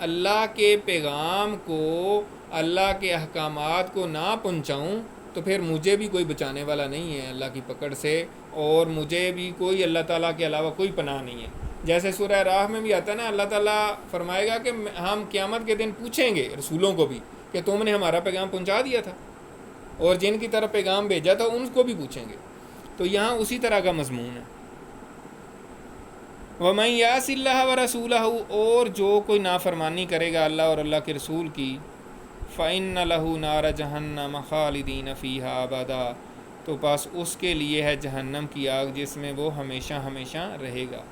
اللہ کے پیغام کو، اللہ کے احکامات کو نہ پہنچاؤں تو پھر مجھے بھی کوئی بچانے والا نہیں ہے اللہ کی پکڑ سے، اور مجھے بھی کوئی اللہ تعالیٰ کے علاوہ کوئی پناہ نہیں ہے۔ جیسے سورہ راہ میں بھی آتا ہے نا، اللہ تعالیٰ فرمائے گا کہ ہم قیامت کے دن پوچھیں گے رسولوں کو بھی کہ تم نے ہمارا پیغام پہنچا دیا تھا، اور جن کی طرف پیغام بھیجا تھا ان کو بھی پوچھیں گے۔ تو یہاں اسی طرح کا مضمون ہے۔ وَمَن يَعْصِ اللَّهَ وَرَسُولَهُ، اور جو کوئی نافرمانی کرے گا اللہ اور اللہ کے رسول کی، فَإِنَّ لَهُ نَارَ جَهَنَّمَ خَالِدِينَ فِيهَا أَبَدًا، تو پس اس کے لیے ہے جہنم کی آگ جس میں وہ ہمیشہ ہمیشہ رہے گا۔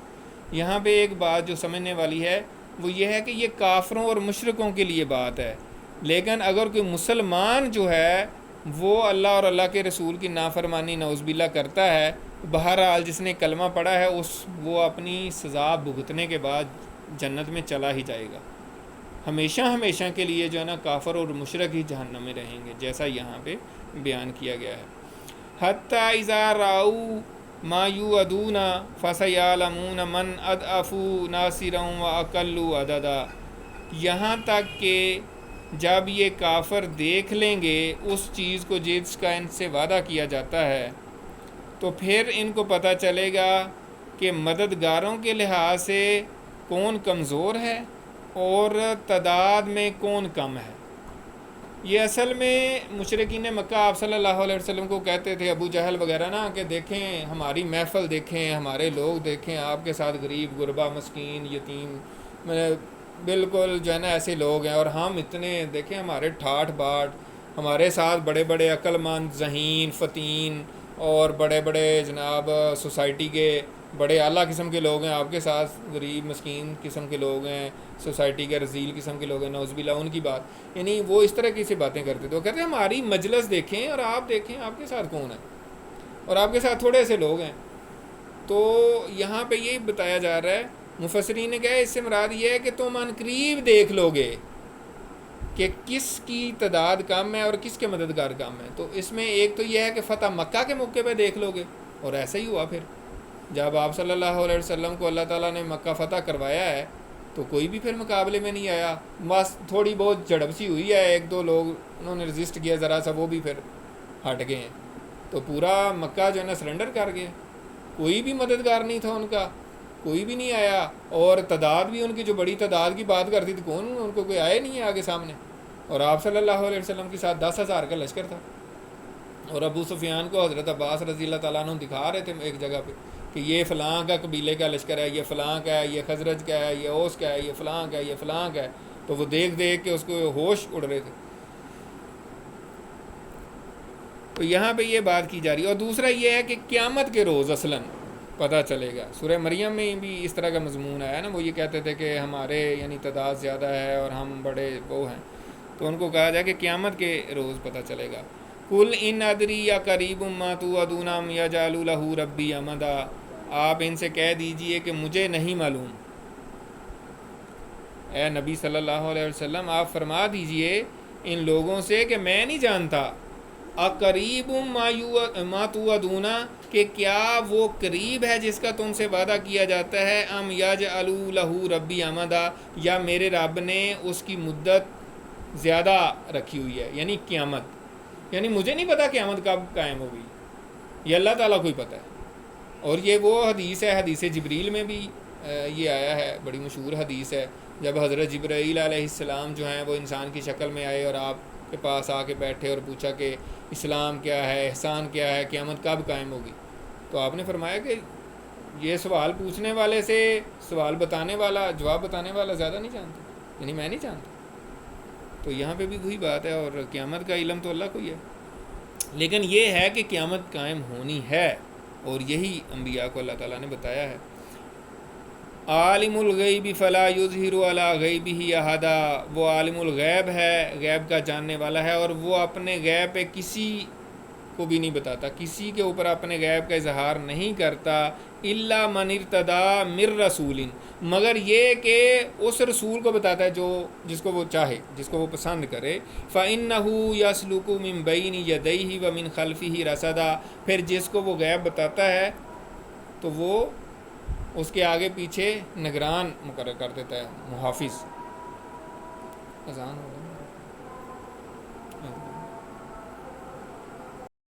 یہاں پہ ایک بات جو سمجھنے والی ہے وہ یہ ہے کہ یہ کافروں اور مشرکوں کے لیے بات ہے، لیکن اگر کوئی مسلمان جو ہے وہ اللہ اور اللہ کے رسول کی نافرمانی نعوذ باللہ کرتا ہے، بہرحال جس نے کلمہ پڑھا ہے وہ اپنی سزا بھگتنے کے بعد جنت میں چلا ہی جائے گا، ہمیشہ ہمیشہ کے لیے جو ہے نا کافر اور مشرک ہی جہنم میں رہیں گے، جیسا یہاں پہ بیان کیا گیا ہے۔ حتیٰ اذا رأوا ما یوعدون فسیعلمون من اضعف ناصرا واقل عددا، یہاں تک کہ جب یہ کافر دیکھ لیں گے اس چیز کو جس کا ان سے وعدہ کیا جاتا ہے، تو پھر ان کو پتہ چلے گا کہ مددگاروں کے لحاظ سے کون کمزور ہے اور تعداد میں کون کم ہے۔ یہ اصل میں مشرکین مکہ آپ صلی اللہ علیہ وسلم کو کہتے تھے، ابو جہل وغیرہ نا، کہ دیکھیں ہماری محفل، دیکھیں ہمارے لوگ، دیکھیں آپ کے ساتھ غریب غربا مسکین یتیم بالکل جو ہے نا ایسے لوگ ہیں، اور ہم اتنے دیکھیں ہمارے ٹھاٹھ باٹ، ہمارے ساتھ بڑے بڑے عقل مند ذہین فتین اور بڑے بڑے جناب سوسائٹی کے بڑے اعلیٰ قسم کے لوگ ہیں، آپ کے ساتھ غریب مسکین قسم کے لوگ ہیں، سوسائٹی کے رذیل قسم کے لوگ ہیں، نعوذ باللہ ان کی بات، یعنی وہ اس طرح کی سی باتیں کرتے تھے۔ وہ کہتے ہیں ہماری مجلس دیکھیں اور آپ دیکھیں آپ کے ساتھ کون ہے، اور آپ کے ساتھ تھوڑے سے لوگ ہیں. تو یہاں پہ یہی بتایا جا رہا ہے، مفسرین نے کہا ہے اس سے مراد یہ ہے کہ تم عن قریب دیکھ لو گے کہ کس کی تعداد کم ہے اور کس کے مددگار کم ہیں. تو اس میں ایک تو یہ ہے کہ فتح مکہ کے موقع پہ دیکھ لو گے، اور ایسا ہی ہوا. پھر جب آپ صلی اللہ علیہ وسلم کو اللہ تعالیٰ نے مکہ فتح کروایا ہے تو کوئی بھی پھر مقابلے میں نہیں آیا. بس تھوڑی بہت جھڑپ سی ہوئی ہے، ایک دو لوگ انہوں نے رزسٹ کیا ذرا سا، وہ بھی پھر ہٹ گئے ہیں. تو پورا مکہ جو ہے نا سرنڈر کر گئے. کوئی بھی مددگار نہیں تھا ان کا، کوئی بھی نہیں آیا. اور تعداد بھی ان کی جو بڑی تعداد کی بات کرتی تھی، کون ان کو کوئی آئے نہیں ہے آگے سامنے. اور آپ صلی اللہ علیہ وسلم کے ساتھ 10,000 کا لشکر تھا. اور ابو سفیان کو حضرت عباس رضی اللہ تعالیٰ عنہ دکھا رہے تھے ایک جگہ پہ کہ یہ فلاں کا قبیلے کا لشکر ہے، یہ فلاں کا ہے، یہ خزرج کا ہے، یہ اوس کا ہے، یہ فلاں کا ہے، یہ فلاں کا ہے. تو وہ دیکھ دیکھ کے اس کو ہوش اڑ رہے تھے. تو یہاں پہ یہ بات کی جا رہی ہے. اور دوسرا یہ ہے کہ قیامت کے روز اصلاً پتہ چلے گا. سورہ مریم میں بھی اس طرح کا مضمون آیا نا، وہ یہ کہتے تھے کہ ہمارے یعنی تعداد زیادہ ہے اور ہم بڑے وہ ہیں. تو ان کو کہا جائے کہ قیامت کے روز پتہ چلے گا. کل ان ادری یا قریب ما توعدون ام یجعل لہ ربی امدا. آپ ان سے کہہ دیجئے کہ مجھے نہیں معلوم. اے نبی صلی اللہ علیہ وسلم آپ فرما دیجئے ان لوگوں سے کہ میں نہیں جانتا اقریب ما توعدون کہ کیا وہ قریب ہے جس کا تم سے وعدہ کیا جاتا ہے، ام یجعل لہ ربی امدا یا میرے رب نے اس کی مدت زیادہ رکھی ہوئی ہے، یعنی قیامت. یعنی مجھے نہیں پتا قیامت کب قائم ہوگی، یہ اللہ تعالیٰ کو ہی پتہ ہے. اور یہ وہ حدیث ہے، حدیث جبریل میں بھی یہ آیا ہے، بڑی مشہور حدیث ہے. جب حضرت جبرائیل علیہ السلام جو ہیں وہ انسان کی شکل میں آئے اور آپ کے پاس آ کے بیٹھے اور پوچھا کہ اسلام کیا ہے، احسان کیا ہے، قیامت کب قائم ہوگی. تو آپ نے فرمایا کہ یہ سوال پوچھنے والے سے سوال بتانے والا، جواب بتانے والا زیادہ نہیں جانتا، یعنی میں نہیں جانتا. تو یہاں پہ بھی وہی بات ہے. اور قیامت کا علم تو اللہ کو ہی ہے، لیکن یہ ہے کہ قیامت قائم ہونی ہے، اور یہی انبیاء کو اللہ تعالیٰ نے بتایا ہے. عالم الغیب فلا یظہر علی غیبہ احدا. وہ عالم الغیب ہے، غیب کا جاننے والا ہے، اور وہ اپنے غیب پہ کسی کو بھی نہیں بتاتا، کسی کے اوپر اپنے غیب کا اظہار نہیں کرتا. الا من ارتضی من رسول، مگر یہ کہ اس رسول کو بتاتا ہے جو جس کو وہ چاہے، جس کو وہ پسند کرے. فإنہ یسلک من بین یدیہ ومن خلفہ رصدا. پھر جس کو وہ غیب بتاتا ہے تو وہ اس کے آگے پیچھے نگران مقرر کر دیتا ہے، محافظ. اذان ہو رہا ہے.